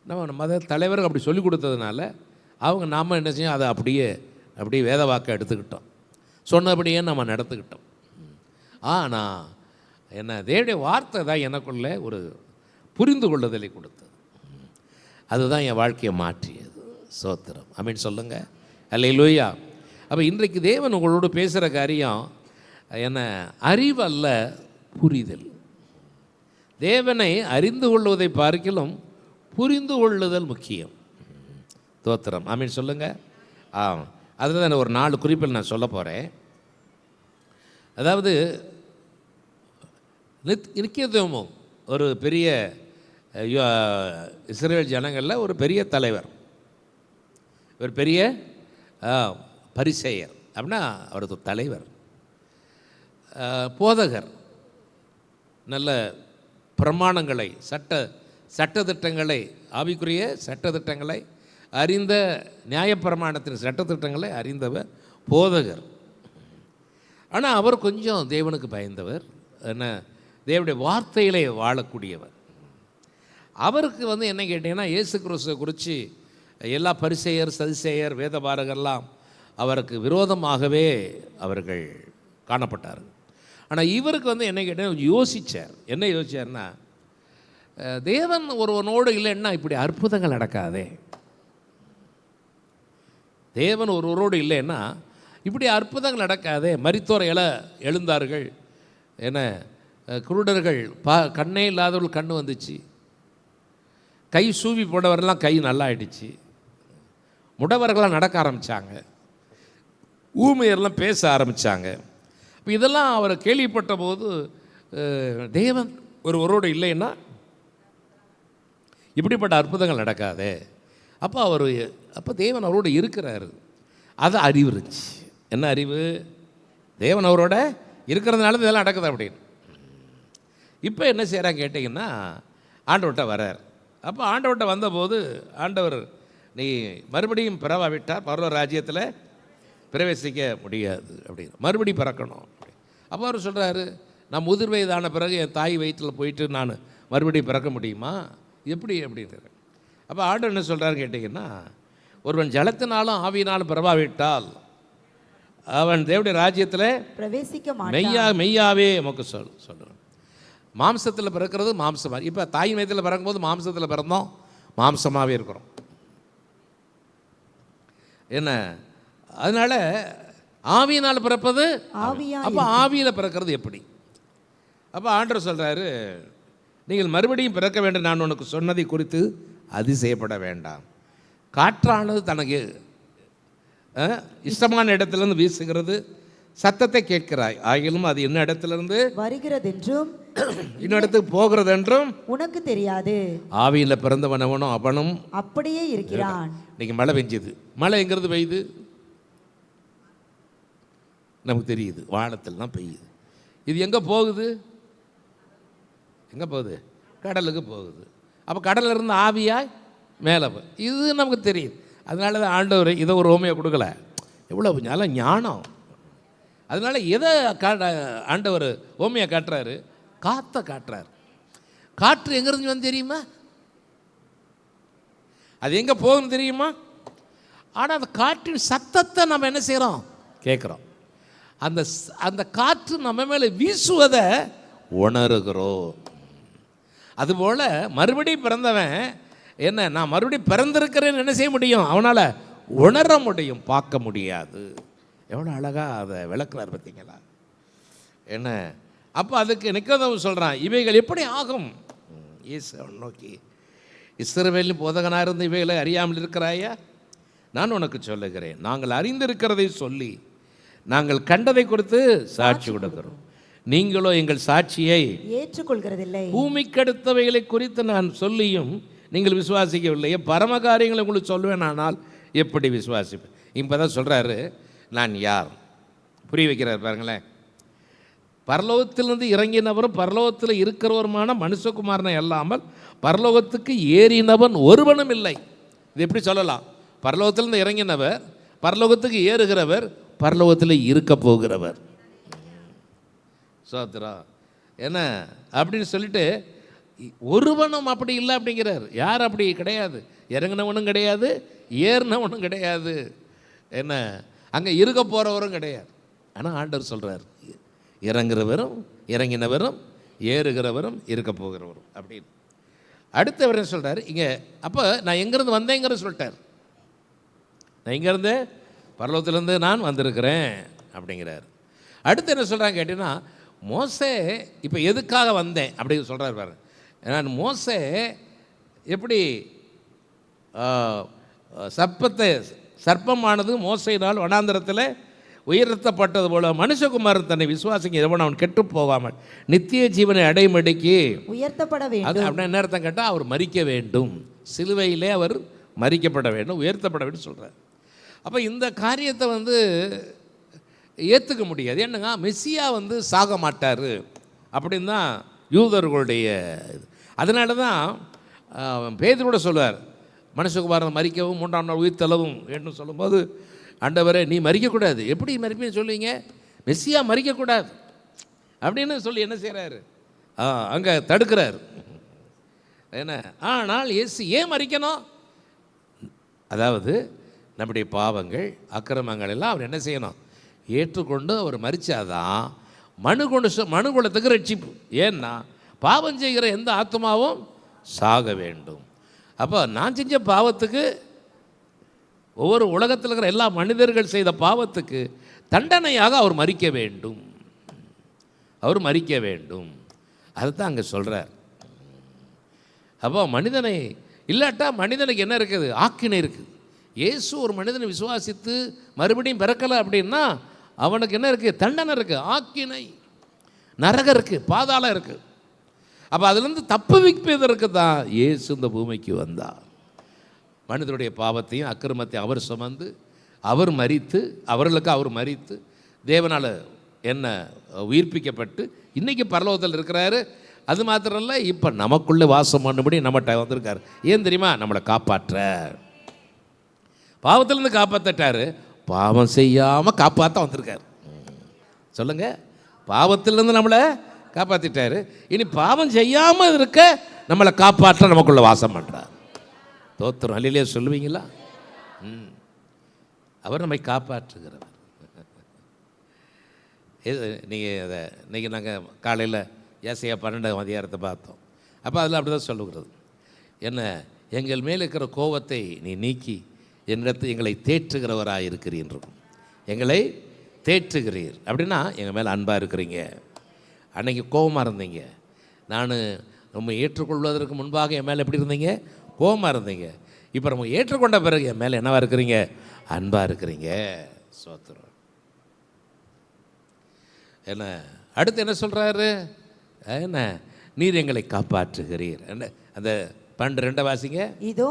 S2: நம்ம மத தலைவர்கள் அப்படி சொல்லி கொடுத்ததுனால அவங்க நாம் என்ன செய்யும், அதை அப்படியே வேத வாக்கை எடுத்துக்கிட்டோம், சொன்னபடியே நம்ம நடத்துக்கிட்டோம். ஆனால் என்ன தேவனுடைய வார்த்தை தான் எனக்குள்ள ஒரு புரிந்து கொள்ளுதலை கொடுத்தது. அதுதான் என் வாழ்க்கையை மாற்றியது. சோத்திரம், ஆமென் சொல்லுங்க. அல்லேலூயா. அப்போ இன்றைக்கு தேவன் உங்களோடு பேசுகிற காரியம் என்ன, அறிவல்ல, புரிதல். தேவனை அறிந்து கொள்வதை பார்க்கிலும் புரிந்து கொள்ளுதல் முக்கியம். தோத்திரம், ஆமென் சொல்லுங்க. அதில் தான் ஒரு 4 குறிப்பில் நான் சொல்ல போகிறேன். அதாவது நிக்கதேமு ஒரு பெரிய இஸ்ரவேல் ஜனங்களில் ஒரு பெரிய தலைவர், ஒரு பெரிய பரிசேயர். அப்படின்னா அவரது தலைவர், போதகர், நல்ல பிரமாணங்களை, சட்டத்திட்டங்களை, ஆவிக்குரிய சட்டத்திட்டங்களை அறிந்த, நியாயப்பிரமாணத்தின் சட்டத்திட்டங்களை அறிந்தவர் போதகர். ஆனால் அவர் கொஞ்சம் தேவனுக்கு பயந்தவர், என்ன, தேவனுடைய வார்த்தையிலே வாழக்கூடியவர். அவருக்கு என்ன கேட்டிங்கன்னா, இயேசு கிறிஸ்துவை குறித்து எல்லா பரிசேயர், சதுசேயர், வேதபாரகர்லாம் அவருக்கு விரோதமாகவே அவர்கள் காணப்பட்டார். ஆனால் இவருக்கு என்ன கேட்டீங்கன்னா யோசித்தார். என்ன யோசிச்சார்னா, தேவன் ஒருவனோடு இல்லைன்னா இப்படி அற்புதங்கள் நடக்காதே. தேவன் ஒருவரோடு இல்லைன்னா இப்படி அற்புதங்கள் நடக்காதே. மரித்தோர் எழுந்தார்கள், என்ன, குருடர்கள், கண்ணே இல்லாதவர்கள் கண்ணு வந்துச்சு, கை சூவி போனவரெல்லாம் கை நல்லா ஆயிடுச்சு, முடவர்களாம் நடக்க ஆரம்பித்தாங்க, ஊமையர்லாம் பேச ஆரம்பித்தாங்க. இப்போ இதெல்லாம் அவர் கேள்விப்பட்ட போது, தேவன் ஒருவரோடு இல்லைன்னா இப்படிப்பட்ட அற்புதங்கள் நடக்காதே. அப்போ தேவன் அவரோடு இருக்கிறாரு. அது அறிவு இருந்துச்சு. என்ன அறிவு? தேவன் அவரோட இருக்கிறதுனால இதெல்லாம் நடக்குது அப்படின்னு. இப்போ என்ன செய்கிறாங்க கேட்டிங்கன்னா, ஆண்டவர்கிட்ட வர்றார். அப்போ ஆண்டவர்கிட்ட வந்தபோது ஆண்டவர், நீ மறுபடியும் பிறவாவிட்டால் பரலோக ராஜ்யத்தில் பிரவேசிக்க முடியாது அப்படின்னு, மறுபடியும் பிறக்கணும். அப்போ அவர் சொல்கிறாரு, நான் முதிர் வயதான பிறகு என் தாய் வயிற்றில் போயிட்டு நான் மறுபடியும் பிறக்க முடியுமா, எப்படி அப்படின்னு. அப்போ ஆண்டவர் என்ன சொல்கிறாரு கேட்டிங்கன்னா, ஒருவன் ஜலத்தினாலும் ஆவியினாலும் பிறவாவிட்டால் அவன் தேவனுடைய ராஜ்யத்தில்
S3: பிரவேசிக்க
S2: மெய்யாவே நமக்கு சொல்லுவேன். மாம்சத்தில் பிறக்கிறது மாம்சமாக. இப்போ தாய் வயிற்றில் பிறக்கும்போது மாம்சத்தில் பிறந்தோம், மாம்சமாகவே இருக்கிறோம். என்ன, அதனால் ஆவியினால் பிறப்பது, அப்போ ஆவியில் பிறக்கிறது எப்படி? அப்போ ஆண்டவர் சொல்கிறாரு, நீங்கள் மறுபடியும் பிறக்க வேண்டும், நான் உனக்கு சொன்னதை குறித்து அதிசயப்பட வேண்டாம். காற்றானது தனக்கு இஷ்டமான இடத்துலேருந்து வீசுகிறது, சத்தத்தை கேட்கிறாய், ஆகிலும் அது என்ன இடத்துலேருந்து
S3: வருகிறது என்றும்
S2: இன்னும் இடத்துக்கு போகிறது என்றும்
S3: உனக்கு தெரியாது.
S2: ஆவியில் பிறந்தவன் அவனும் அவனும்
S3: அப்படியே இருக்கிறான்.
S2: இன்னைக்கு மழை பெஞ்சுது. மழை எங்கிறது பெய்யுது? நமக்கு தெரியுது, வானத்தில் தான் பெய்யுது. இது எங்கே போகுது? எங்கே போகுது? கடலுக்கு போகுது. அப்போ கடலில் இருந்து ஆவியாய் மேலே இது நமக்கு தெரியுது. அதனால தான் ஆண்டவர் இதை ஒரு ஓமையை கொடுக்கல. எவ்வளோ நல்ல ஞானம். அதனால எதை ஆண்டவர் ஓமையை காட்டுறாரு? காற்றை காட்டுறாரு. காற்று எங்கேருந்து வந்து தெரியுமா? அது எங்கே போகுதுன்னு தெரியுமா? ஆனால் அந்த காற்றின் சத்தத்தை நம்ம என்ன செய்கிறோம்? கேட்குறோம். அந்த காற்று நம்ம மேலே வீசுவதை உணர்கிறோம். அதுபோல் மறுபடியும் பிறந்தவன் என்ன, நான் மறுபடியும் பிறந்திருக்கிறேன்னு என்ன செய்ய முடியும்? அவனால் உணர முடியும், பார்க்க முடியாது. எவ்வளோ அழகாக அதை விளக்குறார் பார்த்தீங்களா? என்ன, அப்போ அதுக்கு நிக்கதேமு சொல்கிறான், இவைகள் எப்படி ஆகும்? ஈஸ்வரன் நோக்கி, இஸ்ரவேலின் போதகனாக இருந்த இவைகளை அறியாமல் இருக்கிறாயா? நான் உனக்கு சொல்லுகிறேன், நாங்கள் அறிந்திருக்கிறதை சொல்லி நாங்கள் கண்டதை கொடுத்து சாட்சி கொடுக்கிறோம், நீங்களோ எங்கள் சாட்சியை
S3: ஏற்றுக்கொள்கிறதில்லை.
S2: பூமிக்கடுத்தவைகளை குறித்து நான் சொல்லியும் நீங்கள் விசுவாசிக்கவில்லையே, பரம காரியங்களை உங்களுக்கு சொல்லுவேன், ஆனால் எப்படி விசுவாசிப்பேன்? இப்போ தான் சொல்கிறாரு, நான் யார் புரிய வைக்கிறார் பாருங்களேன். பரலோகத்திலிருந்து இறங்கினவரும் பரலோகத்தில் இருக்கிறவருமான மனுஷகுமாரனை அல்லாமல் பரலோகத்துக்கு ஏறினவன் ஒருவனும் இல்லை. இது எப்படி சொல்லலாம்? பரலோகத்திலிருந்து இறங்கினவர், பரலோகத்துக்கு ஏறுகிறவர், பரலோகத்தில் இருக்க போகிறவர். சோத்ரா என்ன அப்படின்னு சொல்லிட்டு ஒருவனும் அப்படி இல்லை அப்படிங்கிறார். யார் அப்படி கிடையாது? இறங்கினவனும் கிடையாது, ஏறினவனும் கிடையாது, என்ன அங்கே இருக்க போகிறவரும் கிடையாது. ஆனால் ஆண்டவர் சொல்கிறார், இறங்குறவரும் இறங்கினவரும் ஏறுகிறவரும் இருக்க போகிறவரும் அப்படின்னு. அடுத்தவர் என்ன சொல்கிறார் இங்கே, அப்போ நான் எங்கேருந்து வந்தேங்கிறத சொல்லிட்டார். நான் இங்கேருந்து பரலோகத்திலேருந்து நான் வந்திருக்கிறேன் அப்படிங்கிறார். அடுத்து என்ன சொல்கிறாங்க கேட்டிங்கன்னா, மோசே இப்போ எதுக்காக வந்தேன் அப்படின்னு சொல்கிறார் பாரு. நான் மோசே எப்படி சர்ப்பமானது மோசையினால் வனாந்தரத்தில் உயர்த்தப்பட்டது போல மனுஷகுமாரன் தன்னை விசுவாசிக்க எவன் அவன் கெட்டு போகாமல் நித்திய ஜீவனை அடைமடிக்கு
S3: உயர்த்தப்பட
S2: அது
S3: வேண்டும்.
S2: அப்படின்னா என்ன அர்த்தம் கேட்டால், அவர் மரிக்க வேண்டும், சிலுவையிலே அவர் மரிக்கப்பட வேண்டும், உயர்த்தப்பட வேண்டும் சொல்கிறார். அப்போ இந்த காரியத்தை ஏற்றுக்க முடியாது. என்னங்க, மெஸ்ஸியா சாக மாட்டார் அப்படின்னு தான் யூதர்களுடைய இது. அதனால தான் பேதுருவோட சொல்வார், மனுஷகுமாரன் மரிக்கவும் 3ஆம் நாள் உயிர்த்தெழவும் வேண்டும் சொல்லும்போது, ஆண்டவரே நீ மரிக்கக்கூடாது, எப்படி மரிப்பேன்னு சொல்லுவீங்க, மெஸ்ஸியா மரிக்கக்கூடாது அப்படின்னு சொல்லி என்ன செய்கிறாரு, அங்கே தடுக்கிறார். என்ன, ஆனால் இயேசு ஏன் மரிக்கணும், அதாவது நம்முடைய பாவங்கள் அக்கிரமங்கள் எல்லாம் அவர் என்ன செய்யணும், ஏற்றுக்கொண்டு அவர் மரித்தாதான் மனுகுலத்துக்கு ரட்சிப்பு. ஏன்னா பாவம் செய்கிற எந்த ஆத்மாவும் சாக வேண்டும். அப்போ நான் செஞ்ச பாவத்துக்கு, ஒவ்வொரு உலகத்தில் இருக்கிற எல்லா மனிதர்கள் செய்த பாவத்துக்கு தண்டனையாக அவர் மரிக்க வேண்டும், அவர் மரிக்க வேண்டும். அதுதான் அங்கே சொல்கிறார். அப்போ மனிதனை இல்லாட்டா மனிதனுக்கு என்ன இருக்குது, ஆக்கினை இருக்குது. இயேசு ஒரு மனிதனை விசுவாசித்து மறுபடியும் பிறக்கலை அப்படின்னா அவனுக்கு என்ன இருக்குது, தண்டனை இருக்குது, ஆக்கினை, நரகம் இருக்குது, பாதாளம் இருக்குது. அப்போ அதுலேருந்து தப்பு வைப்பதற்கு தான் இயேசு இந்த பூமிக்கு வந்தார். மனிதனுடைய பாவத்தையும் அக்கிரமத்தையும் அவர் சுமந்து, அவர் மரித்து, அவர்களுக்கு அவர் மரித்து தேவனால் என்ன உயிர்ப்பிக்கப்பட்டு இன்றைக்கி பரலோகத்தில் இருக்கிறாரு. அது மாத்திரம் இல்லை, இப்போ நமக்குள்ளே வாசம் பண்ணும்படி நம்மகிட்ட வந்திருக்காரு. ஏன் தெரியுமா, நம்மளை காப்பாற்ற, பாவத்திலேருந்து காப்பாற்றிட்டாரு, பாவம் செய்யாமல் காப்பாற்ற வந்திருக்காரு. சொல்லுங்கள், பாவத்திலேருந்து நம்மளை காப்பாற்றிட்டாரு, இனி பாவம் செய்யாமல் இருக்க நம்மளை காப்பாற்ற நமக்குள்ளே வாசம் பண்ணுறார். தோத்திரம் அல்லையிலே சொல்லுவீங்களா? அவர் நம்மை காப்பாற்றுகிறவர். நீங்கள் அதை இன்றைக்கி நாங்கள் காலையில் ஏசையா 12ஆம் அதிகாரத்தை பார்த்தோம். அப்போ அதில் அப்படி தான் சொல்லுகிறது, என்ன, எங்கள் மேல் இருக்கிற கோபத்தை நீ நீக்கி என்னிடத்து எங்களை தேற்றுகிறவராக இருக்கிறீர், எங்களை தேற்றுகிறீர் அப்படின்னா எங்கள் மேலே அன்பாக இருக்கிறீங்க. அன்றைக்கி கோபமாக இருந்தீங்க, நான் நம்ம ஏற்றுக்கொள்வதற்கு முன்பாக என் மேலே எப்படி இருந்தீங்க, கோபமாக இருந்தீங்க. இப்போ நம்ம ஏற்றுக்கொண்ட பிறகு என் மேலே என்னவாக இருக்கிறீங்க, அன்பாக இருக்கிறீங்க. சோத்திரம். என்ன அடுத்து என்ன சொல்கிறாரு, என்ன, நீர் எங்களை காப்பாற்றுகிறீர். என்ன அந்த 12 வாசிங்க.
S3: இதோ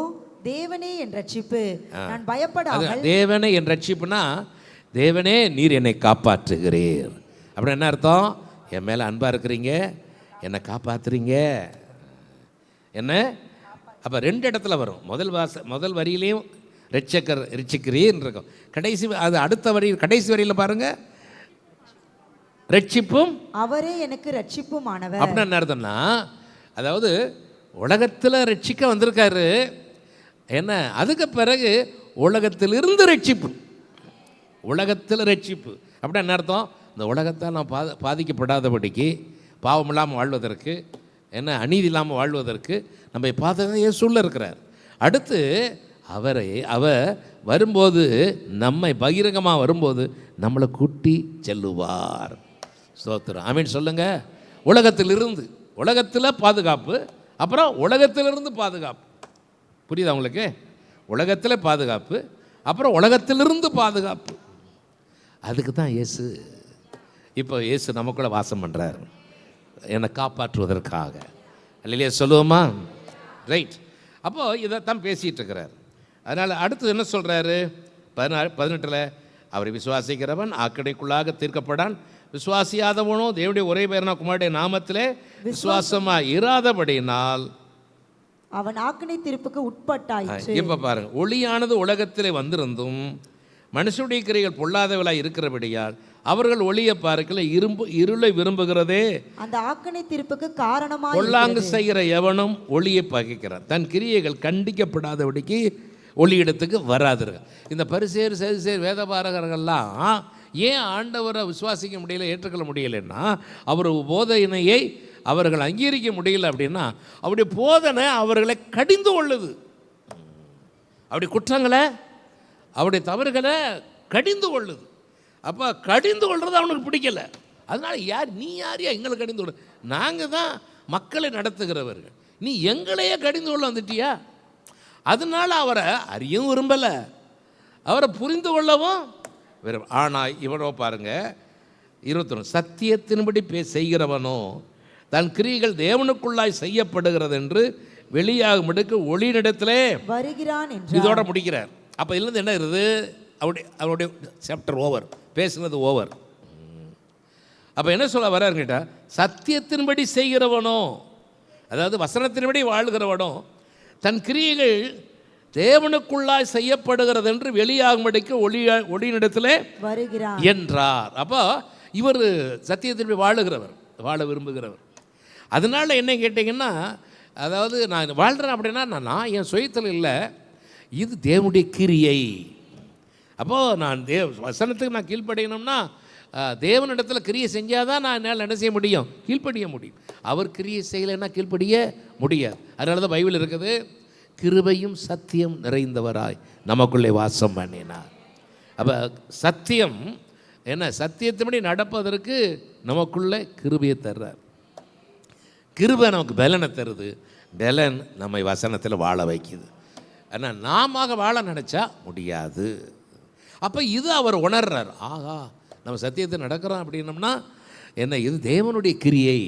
S3: தேவனே என் ரட்சிப்பு, நான் பயப்படாமல்.
S2: தேவனே என் ரட்சிப்புனா, தேவனே நீர் என்னை காப்பாற்றுகிறீர் அப்படி என்ன அர்த்தம், என் மேலே அன்பாக இருக்கிறீங்க, என்னை காப்பாற்றுறீங்க. என்ன, அப்போ 2 இடத்துல வரும். முதல் வரியிலையும் ரட்சிக்கிறீன்னு இருக்கும். கடைசி அது அடுத்த வரி, கடைசி வரியில் பாருங்கள், ரட்சிப்பும்
S3: அவரே எனக்கு ரட்சிப்புமானவர்.
S2: அப்படின்னு என்ன அர்த்தம்னா, அதாவது உலகத்தில் ரட்சிக்க வந்திருக்காரு, என்ன, அதுக்கு பிறகு உலகத்திலிருந்து ரட்சிப்பு, உலகத்தில் ரட்சிப்பு அப்படின்னா என்ன அர்த்தம், இந்த உலகத்தால் நாம் பாதிக்கப்படாதபடிக்கு, பாவம் இல்லாமல் வாழ்வதற்கு, என்ன, அநீதி இல்லாமல் வாழ்வதற்கு நம்ம பாதுகாக்க இயேசுல இருக்கிறார். அடுத்து அவர் வரும்போது, நம்மை பகிரங்கமாக வரும்போது நம்மளை கூட்டி செல்லுவார். ஸ்தோத்திரம், ஆமீன் சொல்லுங்க. உலகத்தில் பாதுகாப்பு, அப்புறம் உலகத்திலிருந்து பாதுகாப்பு. புரியுதா உங்களுக்கு? உலகத்தில் பாதுகாப்பு, அப்புறம் உலகத்திலிருந்து பாதுகாப்பு. அதுக்கு தான் இயேசு, இப்போ இயேசு நமக்குள்ளே வாசம் பண்ணுறார், என்னை காப்பாற்றுவதற்காக. இல்லையா சொல்லுவோமா? ரைட். அப்போது இதைத்தான் பேசிகிட்டு இருக்கிறார். அதனால் அடுத்து என்ன சொல்கிறாரு, 18 அவரை விசுவாசிக்கிறவன் ஆக்கினைக்குள்ளாக தீர்க்கப்படான், விசுவாசியாதவனோ தேவனுடைய ஒரே பேரான குமாரனுடைய நாமத்திலே விசுவாசமாக இராதபடியினால்
S3: அவன் ஆக்கினை தீர்ப்புக்கு உட்பட்டாயிற்று.
S2: இப்போ பாருங்க, ஒளியானது உலகத்திலே வந்திருந்தும் மனுஷனுடைய கிரியைகள் பொல்லாதவளாய் இருக்கிறபடியால் அவர்கள் ஒளியை பார்க்கல, இருளை விரும்புகிறதே அந்த
S3: ஆக்கினை தீர்ப்புக்கு காரணமாக
S2: பொல்லாங்கு செய்கிற எவனும் ஒளியை பகைக்கிறான், தன் கிரியைகள் கண்டிக்கப்படாதபடிக்கு ஒளியிடத்துக்கு வராதுங்க. இந்த பரிசேர் சதுசேர் வேதபாரகர்கள்லாம் ஏன் ஆண்டவரை விசுவாசிக்க முடியல, ஏற்றுக்கொள்ள முடியலைன்னா, அவர் போதனையை அவர்கள் அங்கீகரிக்க முடியல அப்படின்னா அவருடைய போதனை அவர்களை கடிந்து கொள்ளுது. அவருடைய குற்றங்களை, அவருடைய தவறுகளை கடிந்து கொள்ளுது. அப்போ கடிந்து கொள்வது அவனுக்கு பிடிக்கல. அதனால் நீ யாரையா எங்களை கடிந்து கொள்ள? நாங்கள் தான் மக்களை நடத்துகிறவர்கள், நீ எங்களையே கடிந்து கொள்ள வந்துட்டியா? அதனால் அவரை அறியவும் விரும்பலை, அவரை புரிந்து கொள்ளவும் விரும்ப. ஆனால் இவனோ பாருங்க 21, சத்தியத்தின்படி செய்கிறவனோ தன் கிரியைகள் தேவனுக்குள்ளாய் செய்யப்படுகிறது என்று வெளியாகும் எடுக்க ஒளியினிடத்திலே
S3: வருகிறான் என்று
S2: இதோட முடிக்கிறார். அப்போ இதுலேருந்து என்ன இருக்குது? அவருடைய சாப்டர் ஓவர், பேசுனது ஓவர். அப்போ என்ன சொல்ல வர்றாருன்னு கேட்டால், சத்தியத்தின்படி செய்கிறவனோ, அதாவது வசனத்தின்படி வாழ்கிறவனோ தன் கிரியைகள் தேவனுக்குள்ளாய் செய்யப்படுகிறது என்று வெளியாகும்படிக்கு ஒளியினிடத்திலே
S3: வருகிறான்
S2: என்றார். அப்போ இவர் சத்தியத்தின்படி வாழ விரும்புகிறவர். அதனால என்ன கேட்டிங்கன்னா, அதாவது நான் வாழ்கிறேன் அப்படின்னா நான் என் சுயத்தில் இல்லை, இது தேவனுடைய கிரியை. அப்போது நான் வசனத்துக்கு நான் கீழ்ப்படியணும்னா தேவனிடத்தில் கிரியை செஞ்சால் தான் நான் என்னால் என்ன செய்ய முடியும்? கீழ்ப்படிய முடியும். அவர் கிரியை செய்யலைன்னா கீழ்ப்படிய முடியாது. அதனால தான் பைபிள் இருக்குது, கிருபையும் சத்தியம் நிறைந்தவராய் நமக்குள்ளே வாசம் பண்ணினார். அப்போ சத்தியம் என்ன? சத்தியத்தின்படி நடப்பதற்கு நமக்குள்ளே கிருபையை தர்றார். கிருபை நமக்கு பலனை தருது, பலன் நம்மை வசனத்தில் வாழ வைக்குது. ஆனால் நாம வாழ நினச்சா முடியாது. அப்போ இது அவர் உணர்றார். ஆகா, நம்ம சத்தியத்தை நடக்கிறோம் அப்படின்னம்னா என்ன? இது தேவனுடைய கிரியை.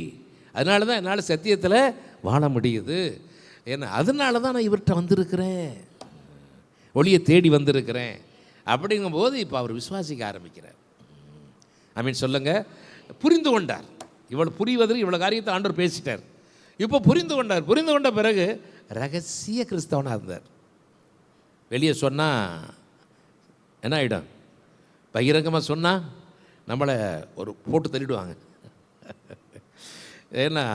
S2: அதனால தான் என்னால் சத்தியத்தில் வாழ முடியுது. என்ன? அதனால தான் நான் இவர்கிட்ட வந்திருக்கிறேன், ஒளியை தேடி வந்திருக்கிறேன் அப்படிங்கும்போது இப்போ அவர் விசுவாசிக்க ஆரம்பிக்கிறார். சொல்லுங்கள், புரிந்து கொண்டார். இவ்வளோ புரிவதற்கு இவ்வளோ காரியத்தை ஆண்டவர் பேசிட்டார். இப்போ புரிந்து கொண்டார். புரிந்து கொண்ட பிறகு ரகசிய கிறிஸ்தவனாக இருந்தார். வெளியே சொன்னால் என்ன ஆகிடும்? பகிரங்கமாக சொன்னால் நம்மளை ஒரு போட்டு தள்ளிடுவாங்க. ஏன்னா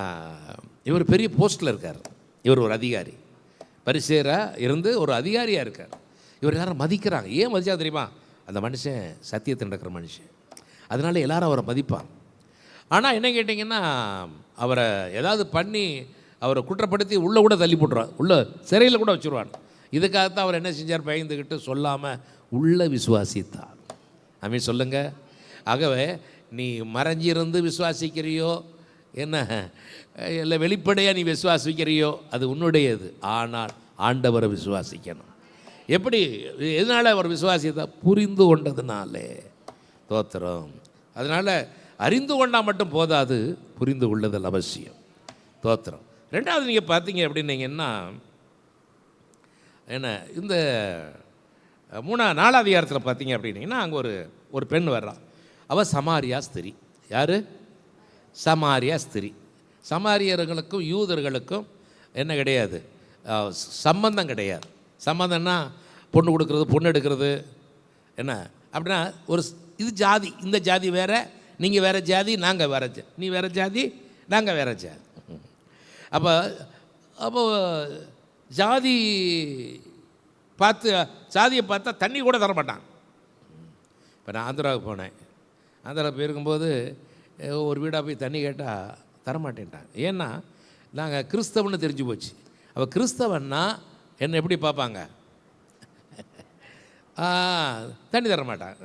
S2: இவர் பெரிய போஸ்ட்டில் இருக்கார். இவர் ஒரு அதிகாரி, பரிசேராக இருந்து ஒரு அதிகாரியாக இருக்கார். இவர் எல்லாரும் மதிக்கிறாங்க. ஏன் மதிச்சா தெரியுமா? அந்த மனுஷன் சத்தியத்தை நடக்கிற மனுஷன், அதனால எல்லாரும் அவரை மதிப்பாங்க. ஆனால் என்ன கேட்டிங்கன்னா, அவரை ஏதாவது பண்ணி அவரை குற்றப்படுத்தி உள்ளே கூட தள்ளி போட்டுருவான், உள்ளே சிறையில் கூட வச்சுருவான். இதுக்காகத்தான் அவர் என்ன செஞ்சார்? பயந்துக்கிட்டு சொல்லாமல் உள்ள விசுவாசித்தார். சொல்லுங்கள். ஆகவே நீ மறைஞ்சிருந்து விசுவாசிக்கிறியோ என்ன, இல்லை வெளிப்படையாக நீ விசுவாசிக்கிறியோ அது உன்னுடையது. ஆனால் ஆண்டவரை விசுவாசிக்கணும். எப்படி? எதனால் அவர் விசுவாசித்தார்? புரிந்து கொண்டதுனாலே. தோத்திரம். அதனால் அறிந்து கொண்டால் மட்டும் போதாது, புரிந்து கொள்ளுதல் அவசியம். தோத்திரம். ரெண்டாவது நீங்கள் பார்த்தீங்க அப்படின்னீங்கன்னா என்ன, இந்த 4ஆம் அதிகாரத்தில் பார்த்தீங்க அப்படின்னீங்கன்னா அங்கே ஒரு பெண் வர்றான். அவள் சமாரியா ஸ்திரீ. யார்? சமாரியா ஸ்திரீ. சமாரியர்களுக்கும் யூதர்களுக்கும் என்ன கிடையாது? சம்பந்தம் கிடையாது. சம்பந்தம்னா பொண்ணு கொடுக்குறது, பொண்ணு எடுக்கிறது. என்ன அப்படின்னா ஒரு இது ஜாதி, இந்த ஜாதி வேறு, நீங்கள் வேறு ஜாதி, நாங்கள் வேறு ஜாதி, நீ வேறு ஜாதி, நாங்கள் வேறு ஜாதி. அப்போ ஜாதி ஜாதியை பார்த்தா தண்ணி கூட தரமாட்டான். இப்போ நான் ஆந்திராவுக்கு போனேன். ஆந்திராவுக்கு போயிருக்கும்போது ஒரு வீடாக போய் தண்ணி கேட்டால் தரமாட்டேன்ட்டான். ஏன்னா நாங்கள் கிறிஸ்தவன்னு தெரிஞ்சு போச்சு. அப்போ கிறிஸ்தவன்னா என்னை எப்படி பார்ப்பாங்க? தண்ணி தரமாட்டான்.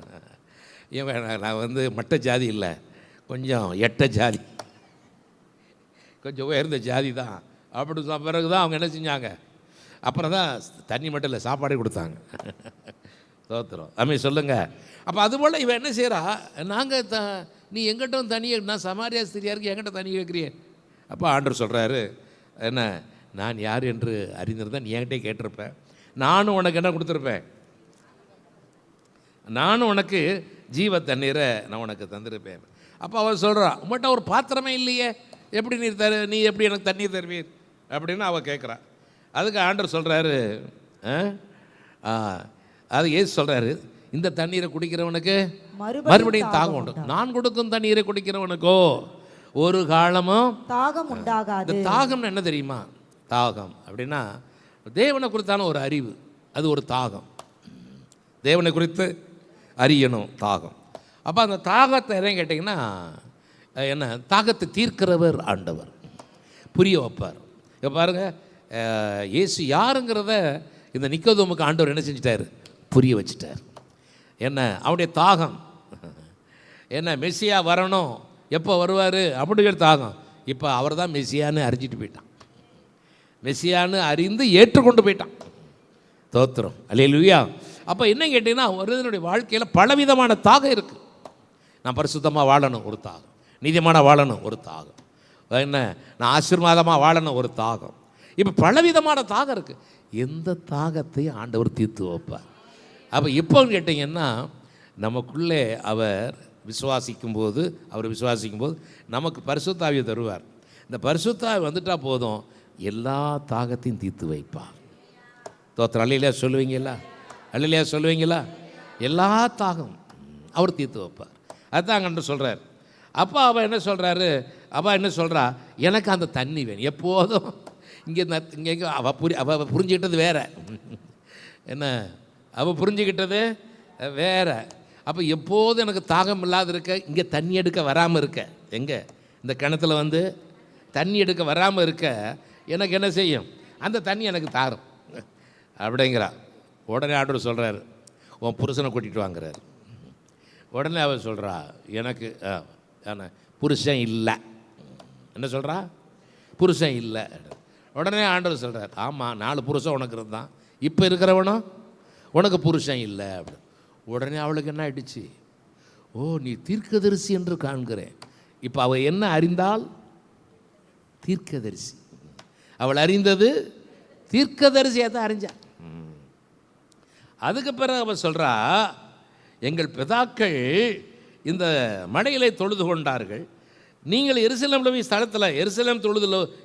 S2: நான் மட்ட ஜாதி இல்லை, கொஞ்சம் எட்ட ஜாதி, கொஞ்சம் உயர்ந்த ஜாதி தான். அப்படி பிறகு தான் அவங்க என்ன செஞ்சாங்க? அப்புறம் தான் தண்ணி மட்டும் இல்லை, சாப்பாடே கொடுத்தாங்க. தோத்திரம். சொல்லுங்கள். அப்போ அதுபோல் இவன் என்ன செய்கிறா? நாங்கள் நீ எங்கிட்டும் தனியை, நான் சமாரியா ஸ்திரியா இருக்கு, எங்கிட்ட தண்ணி கேட்குறியே. அப்போ ஆண்டவர் சொல்கிறாரு, என்ன, நான் யார் என்று அறிந்திருந்தேன், நீ என்கிட்டே கேட்டிருப்பேன், நானும் உனக்கு என்ன கொடுத்துருப்பேன்? நானும் உனக்கு ஜீவ தண்ணீரை நான் உனக்கு தந்திருப்பேன். அப்போ அவள் சொல்கிறான், உங்கள்கிட்ட ஒரு பாத்திரமே இல்லையே, எப்படி நீ எப்படி எனக்கு தண்ணீர் தருவீர் அப்படின்னு அவள் கேட்குறான். அதுக்கு ஆண்டவர் சொல்கிறாரு, அது ஏசு சொல்கிறாரு, இந்த தண்ணீரை குடிக்கிறவனுக்கு மறுபடியும் தாகம் உண்டு, நான் கொடுக்கும் தண்ணீரை குடிக்கிறவனுக்கோ ஒரு காலமும் தாகம் உண்டாகாது. தாகம்னு என்ன தெரியுமா? தாகம் அப்படின்னா தேவனை குறித்தான ஒரு அறிவு, அது ஒரு தாகம். தேவனை குறித்து அறியணும், தாகம். அப்போ அந்த தாகத்தை என்ன கேட்டிங்கன்னா என்ன, தாகத்தை தீர்க்கிறவர் ஆண்டவர். புரிய வைப்பார். இப்போ பாருங்கள், இயேசு யாருங்கிறத இந்த நிக்கோதேமுக்கு ஆண்டவர் என்ன செஞ்சிட்டார்? புரிய வச்சிட்டார். என்ன அவருடைய தாகம் என்ன, மெஸ்ஸியா வரணும், எப்போ வருவார் அப்படிங்கிற தாகம். இப்போ அவர் தான் மெஸ்ஸியான்னு அறிஞ்சிட்டு போயிட்டான், மெஸ்ஸியான்னு அறிந்து ஏற்றுக்கொண்டு போயிட்டான். தோத்திரம், அல்லேலூயா. அப்போ என்ன கேட்டிங்கன்னா, ஒருவனுடைய வாழ்க்கையில் பலவிதமான தாகம் இருக்குது. நான் பரிசுத்தமாக வாழணும் ஒரு தாகம், நீதிமான வாழணும் ஒரு தாகம், என்ன நான் ஆசீர்வாதமாக வாழணும் ஒரு தாகம். இப்போ பலவிதமான தாகம் இருக்குது. எந்த தாகத்தையும் ஆண்டவர் தீர்த்து வைப்பார். அப்போ எப்போன்னு கேட்டிங்கன்னா, நமக்குள்ளே அவர் விசுவாசிக்கும்போது நமக்கு பரிசுத்த ஆவியை தருவார். இந்த பரிசுத்த ஆவி வந்துட்டால் போதும், எல்லா தாகத்தையும் தீர்த்து வைப்பார். தோத்திரம், அல்லேலூயா சொல்லுவீங்களா? அல்லேலூயா சொல்லுவீங்களா? எல்லா தாகம் அவர் தீர்த்து வைப்பார். அதுதான் அங்கே சொல்கிறார். அப்போ அவள் என்ன சொல்கிறாரு? அவள் என்ன சொல்கிறா? எனக்கு அந்த தண்ணி வேணும் எப்போதும். இங்கே அவள் புரிஞ்சுக்கிட்டது வேற, என்ன அவள் புரிஞ்சுக்கிட்டது வேற. அப்போ எப்போதும் எனக்கு தாகம் இல்லாத இருக்க, இங்கே தண்ணி எடுக்க வராமல் இருக்க, எங்கே இந்த கிணத்துல வந்து தண்ணி எடுக்க வராமல் இருக்க எனக்கு என்ன செய்யும்? அந்த தண்ணி எனக்கு தாரும் அப்படிங்கிறா. உடனே ஆண்டவர் சொல்கிறாரு, உன் புருஷனை கூட்டிகிட்டு வாங்குறாரு. உடனே அவள் சொல்கிறா, எனக்கு புருஷன் இல்லை. என்ன சொல்கிறா? புருஷன் இல்லை. உடனே ஆண்டவர் சொல்கிறார், ஆமாம் 4 புருஷன் உனக்கு இருந்தான், இப்போ இருக்கிறவனும் உனக்கு புருஷன் இல்லை அப்படி. உடனே அவளுக்கு என்ன ஆயிடுச்சு? ஓ, நீ தீர்க்கதரிசி என்று காண்கிறேன். இப்போ அவள் என்ன அறிந்தால்? தீர்க்கதரிசி. அவள் அறிந்தது தீர்க்கதரிசியை தான் அறிஞ்சா. அதுக்கு பிறகு அவள் சொல்கிறா, எங்கள் பிதாக்கள் இந்த மலையிலே தொழுது கொண்டார்கள், நீங்கள் எருசலேமில் போய் ஸ்தலத்தில்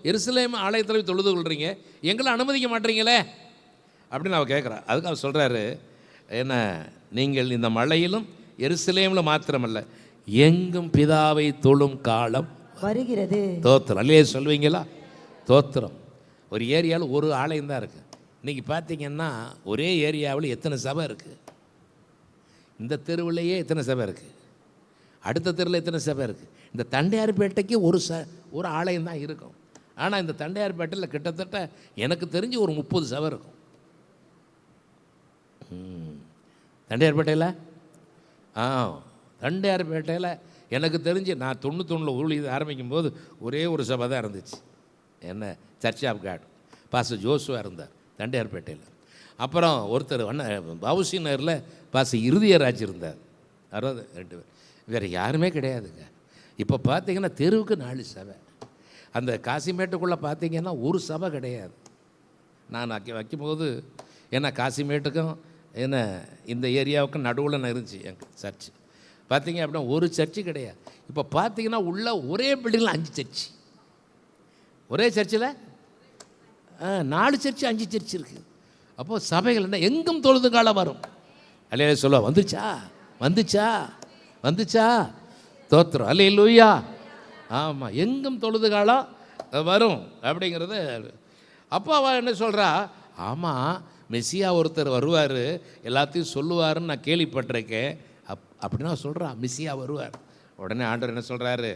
S2: எருசலேம் ஆலயத்தில் போய் தொழுது கொள்கிறீங்க, எங்களை அனுமதிக்க மாட்டீங்களே அப்படின்னு அவள் கேட்குறா. அதுக்கு அவர் சொல்கிறாரு, என்ன நீங்கள் இந்த மலையிலும் எருசலேமில் மாத்திரமல்ல எங்கும் பிதாவை தொழும் காலம்
S3: வருகிறது.
S2: தோத்திரம், அல்லையே சொல்லுவீங்களா? தோத்திரம். ஒரு ஏரியாவில் ஒரு ஆலயம் தான் இருக்குது. இன்றைக்கி பார்த்தீங்கன்னா ஒரே ஏரியாவில் எத்தனை சபை இருக்குது? இந்த தெருவிலேயே எத்தனை சபை இருக்குது, அடுத்த தெருவில் எத்தனை சபை இருக்குது. இந்த தண்டையார்பேட்டைக்கு ஒரு ஆலயம் தான் இருக்கும். ஆனால் இந்த தண்டையார்பேட்டையில் கிட்டத்தட்ட எனக்கு தெரிஞ்சு ஒரு 30 சபை இருக்கும். தண்டையார்பேட்டையில் தண்டையார்பேட்டையில் எனக்கு தெரிஞ்சு நான் 91 ஊழியர் ஆரம்பிக்கும் போது ஒரே ஒரு சபை தான் இருந்துச்சு. என்ன, church of God. Pastor Joshua இருந்தார் தண்டையார்பேட்டையில். அப்புறம் ஒருத்தர் பவுசி நகரில் பாஸ்டர் இருதயராஜ் இருந்தார். 62 பேர். வேறு யாருமே கிடையாதுங்க. இப்போ பார்த்தீங்கன்னா தெருவுக்கு 4 சபை. அந்த காசிமேட்டுக்குள்ளே பார்த்தீங்கன்னா ஒரு சபை கிடையாது. நான் வைக்கும்போது ஏன்னா காசிமேட்டுக்கும் என்ன இந்த ஏரியாவுக்கும் நடுவில் நான் இருந்துச்சு என் சர்ச்சு. பார்த்தீங்க அப்படின்னா ஒரு சர்ச்சு கிடையாது. இப்போ பார்த்தீங்கன்னா உள்ள ஒரே பில்டிங்கில் 5 சர்ச்சு, ஒரே சர்ச்சில் 4 சர்ச்சு 5 சர்ச்சு இருக்குது. அப்போது சபைகள் என்ன எங்கும் தொழுது காலம் வரும். அல்லையா சொல்ல வந்துச்சா தோத்திரம், அல்லேலூயா. ஆமாம், எங்கும் தொழுது காலம் வரும் அப்படிங்கிறது. அப்போ அவள் என்ன சொல்கிறா? ஆமாம், மெஸ்ஸியா ஒருத்தர் வருவார், எல்லாத்தையும் சொல்லுவாருன்னு நான் கேள்விப்பட்டிருக்கேன் அப்படின்னா சொல்கிறா, மெஸ்ஸியா வருவார். உடனே ஆண்டவர் என்ன சொல்கிறாரு?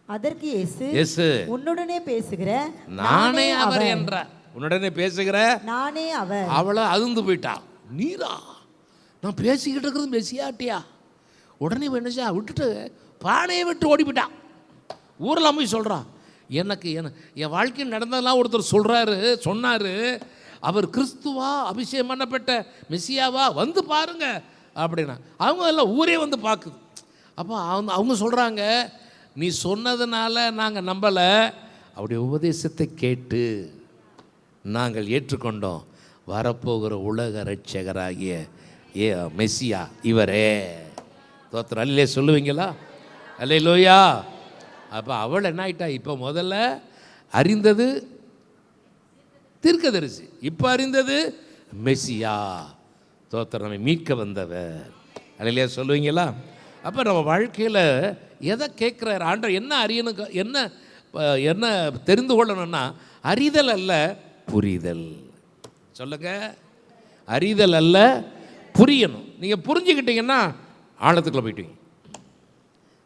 S2: அதற்கு இயேசு உன்னுடனே பேசுகிற நானே அவர் என்றார். உன்னுடனே பேசுகிற நானே அவர். அவளை அதிர்ந்து போயிட்டா. நீரா? நான் பேசிக்கிட்டு இருக்கிறது மெஸ்ஸியாட்டியா? உடனே என்னச்சா விட்டுட்டு பானையை விட்டு ஓடிவிட்டான். ஊரில் போய் சொல்கிறான், எனக்கு என் வாழ்க்கையில் நடந்ததெல்லாம் ஒருத்தர் சொன்னார், அவர் கிறிஸ்துவா, அபிஷேகம் பண்ணப்பட்ட மெஸ்ஸியாவா, வந்து பாருங்க அப்படின்னா. அவங்க எல்லாம் ஊரே வந்து பார்க்குது. அப்போ அவங்க சொல்கிறாங்க, நீ சொன்னதுனால நாங்கள் நம்பலை, அவருடைய உபதேசத்தை கேட்டு நாங்கள் ஏற்றுக்கொண்டோம். வரப்போகிற உலக ரட்சகராகிய மெஸ்ஸியா இவரே. தோத்திரம், அல்லே சொல்லுவீங்களா? அல்லேலூயா. அப்போ அவள் என்ன ஆயிட்டா? இப்போ முதல்ல அறிந்தது தீர்க்கதரிசி, இப்போ அறிந்தது மெஸ்ஸியா. தோத்திரம், நம்மை மீட்க வந்தவர். அல்லேலூயா சொல்லுவீங்களா? அப்போ நம்ம வாழ்க்கையில் எதை கேட்குறாரு ஆண்டவர்? என்ன அறியணும், என்ன தெரிந்து கொள்ளணும்னா, அறிதல் அல்ல புரிதல். சொல்லுங்க, அறிதல் அல்ல புரியணும். நீங்கள் புரிஞ்சுக்கிட்டீங்கன்னா ஆழத்துக்குள்ளே போயிட்டுவீங்க.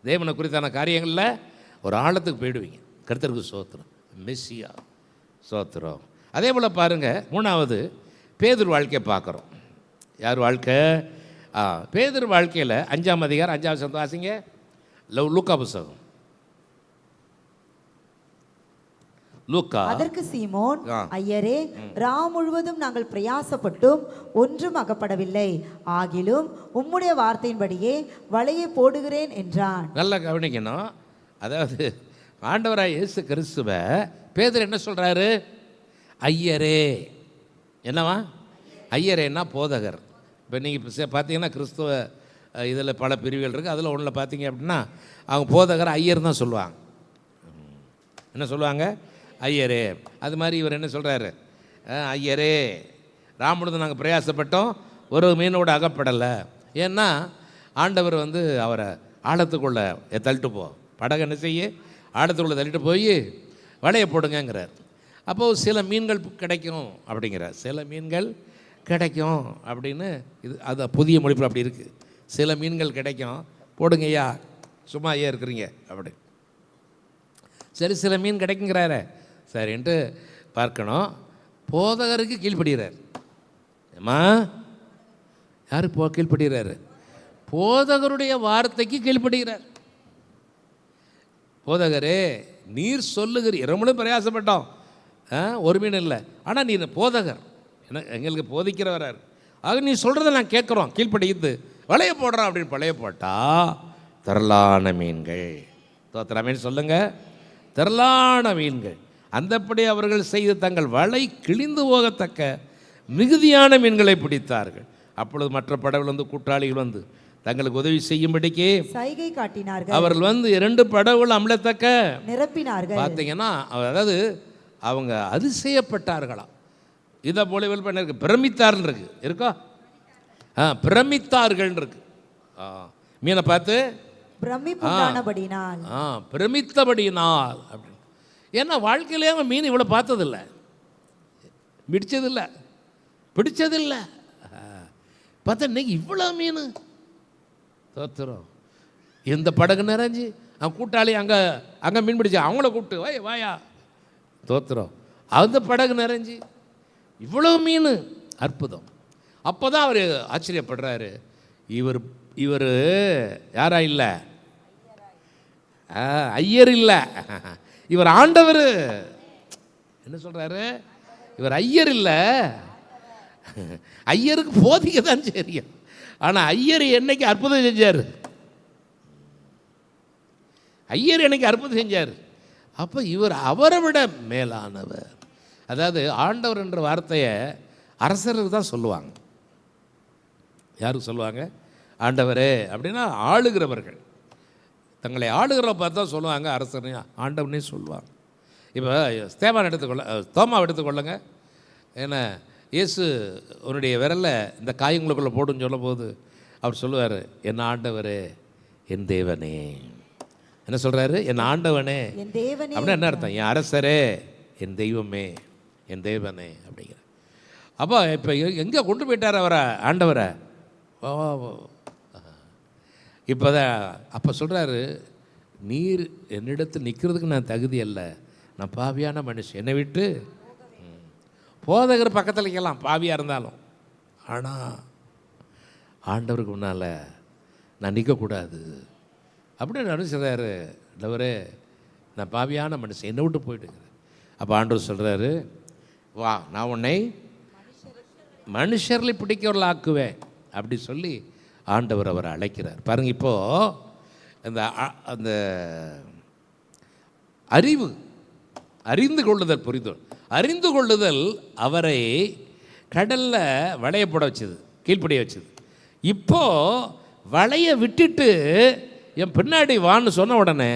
S2: தேவனை குறித்தான காரியங்களில் ஒரு ஆழத்துக்கு போயிடுவீங்க. கர்த்தருக்கு ஸ்தோத்திரம். மெஸ்ஸியா. ஸ்தோத்திரம். அதே போல் பாருங்கள், மூணாவது பேதுரு வாழ்க்கையை பார்க்குறோம். யார் வாழ்க்கை? பேதுரு வாழ்க்கையில் 5ஆம் அதிகாரம் 5ஆம் வசனம் வாசிங்க. லூக்கா புத்தகம். லூக்கா.
S3: அதற்கு சீமோன், ஐயரே, ரா முழுவதும் நாங்கள் பிரயாசப்பட்டும் ஒன்றும் அகப்படவில்லை, ஆகிலும் உம்முடைய வார்த்தையின்படியே வலையை போடுகிறேன் என்றான்.
S2: நல்லா கவனிக்கணும். அதாவது ஆண்டவராய் இயேசு கிறிஸ்துவை பேதுரு என்ன சொல்கிறாரு? ஐயரே. என்னவா? ஐயரேன்னா போதகர். இப்போ நீங்கள் பார்த்தீங்கன்னா கிறிஸ்துவ இதில் பல பிரிவுகள் இருக்குது. அதில் ஒன்றில் பார்த்தீங்க அப்படின்னா அவங்க போதகர் ஐயர் தான் சொல்லுவாங்க. என்ன சொல்லுவாங்க? ஐயரே. அது மாதிரி இவர் என்ன சொல்கிறாரு? ஐயரே, ராமுழுது நாங்கள் பிரயாசப்பட்டோம், ஒரு மீனோட அகப்படலை. ஏன்னா ஆண்டவர் அவரை ஆழத்துக்குள்ளே தள்ளிட்டு போ, படகு என்ன செய்ய, ஆழத்துக்குள்ளே தள்ளிட்டு போய் வலையை போடுங்கிறார். அப்போது சில மீன்கள் கிடைக்கும் அப்படிங்கிறார். சில மீன்கள் கிடைக்கும் அப்படின்னு இது அது புதிய மொழிப்பில் அப்படி இருக்குது. சில மீன்கள் கிடைக்கும், போடுங்கய்யா, சும்மா ஐயா இருக்கிறீங்க அப்படி. சரி, சில மீன் கிடைக்குங்கிறாரு. சரின்ட்டு பார்க்கணும். போதகருக்கு கீழ்ப்படுகிறார். ஏம்மா, யார் கீழ்ப்படுகிறாரு? போதகருடைய வார்த்தைக்கு கீழ்ப்படுகிறார். போதகரே, நீர் சொல்லுகிறீர், நம்மளும் பிரயாசப்பட்டோம், ஒரு மீன் இல்லை, ஆனால் நீ போதகர், எங்களுக்கு போதிக்கிறவரார், ஆக நீ சொல்கிறத நான் கேட்குறோம், கீழ்ப்படியுது, வலைய போடுறான் அப்படின்னு பழைய போட்டா திரளான மீன்கள். தோத்திரமேன்னு சொல்லுங்க. திரளான மீன்கள். அந்தப்படி அவர்கள் செய்து தங்கள் வலை கிழிந்து போகத்தக்க மிகுதியான மீன்களை பிடித்தார்கள். அப்பொழுது மற்ற படகுகள் கூட்டாளிகள் தங்களுக்கு உதவி செய்யும்படிக்கு
S3: சைகை காட்டினார்கள்.
S2: அவர்கள் 2 படகுகள் அமிழத்தக்க
S3: நிரப்பினார்கள்.
S2: பார்த்தீங்கன்னா, அதாவது அவங்க அதிசயப்பட்டார்களாம். இதை போல இருக்கு, பிரமித்தார்கள் இருக்கு, இருக்கோ? பிரமித்தார்கள் இருக்கு. மீனை பார்த்து
S3: பிரமித்தபடினால்
S2: அப்படின்னு. ஏன்னா வாழ்க்கையிலே அவன் மீன் இவ்வளோ பார்த்ததில்லை, பிடிச்சதில்லை. பார்த்தா இன்னைக்கு இவ்வளோ மீன். தோத்துறோம். எந்த படகு நிறைஞ்சி அவன் கூட்டாளி அங்கே மீன் பிடிச்சா அவங்கள கூப்பிட்டு வாயா. தோத்துறோம். அந்த படகு நிறைஞ்சி இவ்வளோ மீன். அற்புதம். அப்போ தான் அவர் ஆச்சரியப்படுறாரு. இவர் யாரா இல்லை, ஐயர் இல்லை, இவர் ஆண்டவர். என்ன சொல்கிறாரு? இவர் ஐயர் இல்லை, ஐயருக்கு போதிக்க தான் தெரியும். ஆனால் ஐயர் என்னைக்கு அற்புதம் செஞ்சார்? ஐயர் என்னைக்கு அற்புதம் செஞ்சார்? அப்போ இவர் அவரை விட மேலானவர். அதாவது ஆண்டவர் என்ற வார்த்தையை அரசருக்கு தான் சொல்லுவாங்க. யாருக்கு சொல்லுவாங்க? ஆண்டவரே அப்படின்னா ஆளுகிறவர்கள், தங்களை ஆளுகிறவரை பார்த்து தான் சொல்லுவாங்க. அரசனையா ஆண்டவனே சொல்லுவாங்க. இப்போ ஸ்தேவான் தோமாவை எடுத்துக்கொள்ளுங்க. ஏன்னா இயேசு உன்னுடைய விரலை இந்த காயங்களுக்குள்ளே போடுன்னு சொல்லும் போது அவர் சொல்லுவார், என் ஆண்டவரே, என் தேவனே. என்ன சொல்கிறாரு? என் ஆண்டவனே அப்படின்னா என்ன அர்த்தம்? என் அரசரே, என் தெய்வமே, என் தேவனே அப்படிங்கிற. அப்போ இப்போ எங்கே கொண்டு போயிட்டார் அவரை, ஆண்டவரை? இப்போ தான் அப்போ சொல்கிறாரு, நீர் என்னிடத்தில் நிற்கிறதுக்கு நான் தகுதி அல்ல, நான் பாவியான மனுஷன், என்னை விட்டு. போதகர் பக்கத்தில் நிற்கலாம் பாவியாக இருந்தாலும், ஆனால் ஆண்டவருக்கு முன்னால் நான் நிற்கக்கூடாது அப்படின்னு நினச்சிடுறாரு. ஆண்டவரே, நான் பாவியான மனுஷன், என்னை விட்டு போயிட்டுங்கிறேன். அப்போ ஆண்டவர் சொல்கிறாரு, வா, நான் உன்னை மனுஷர்களை பிடிக்கிறவர்கள் ஆக்குவேன் அப்படி சொல்லி ஆண்டவர் அவரை அழைக்கிறார். பாருங்க, இப்போது அந்த அறிந்து கொள்ளுதல், அறிந்து கொள்ளுதல் அவரை கடலில் வலையை போட வச்சது, கீழ்ப்படிய வச்சது. இப்போது வலையை விட்டுட்டு என் பின்னாடி வான்னு சொன்ன உடனே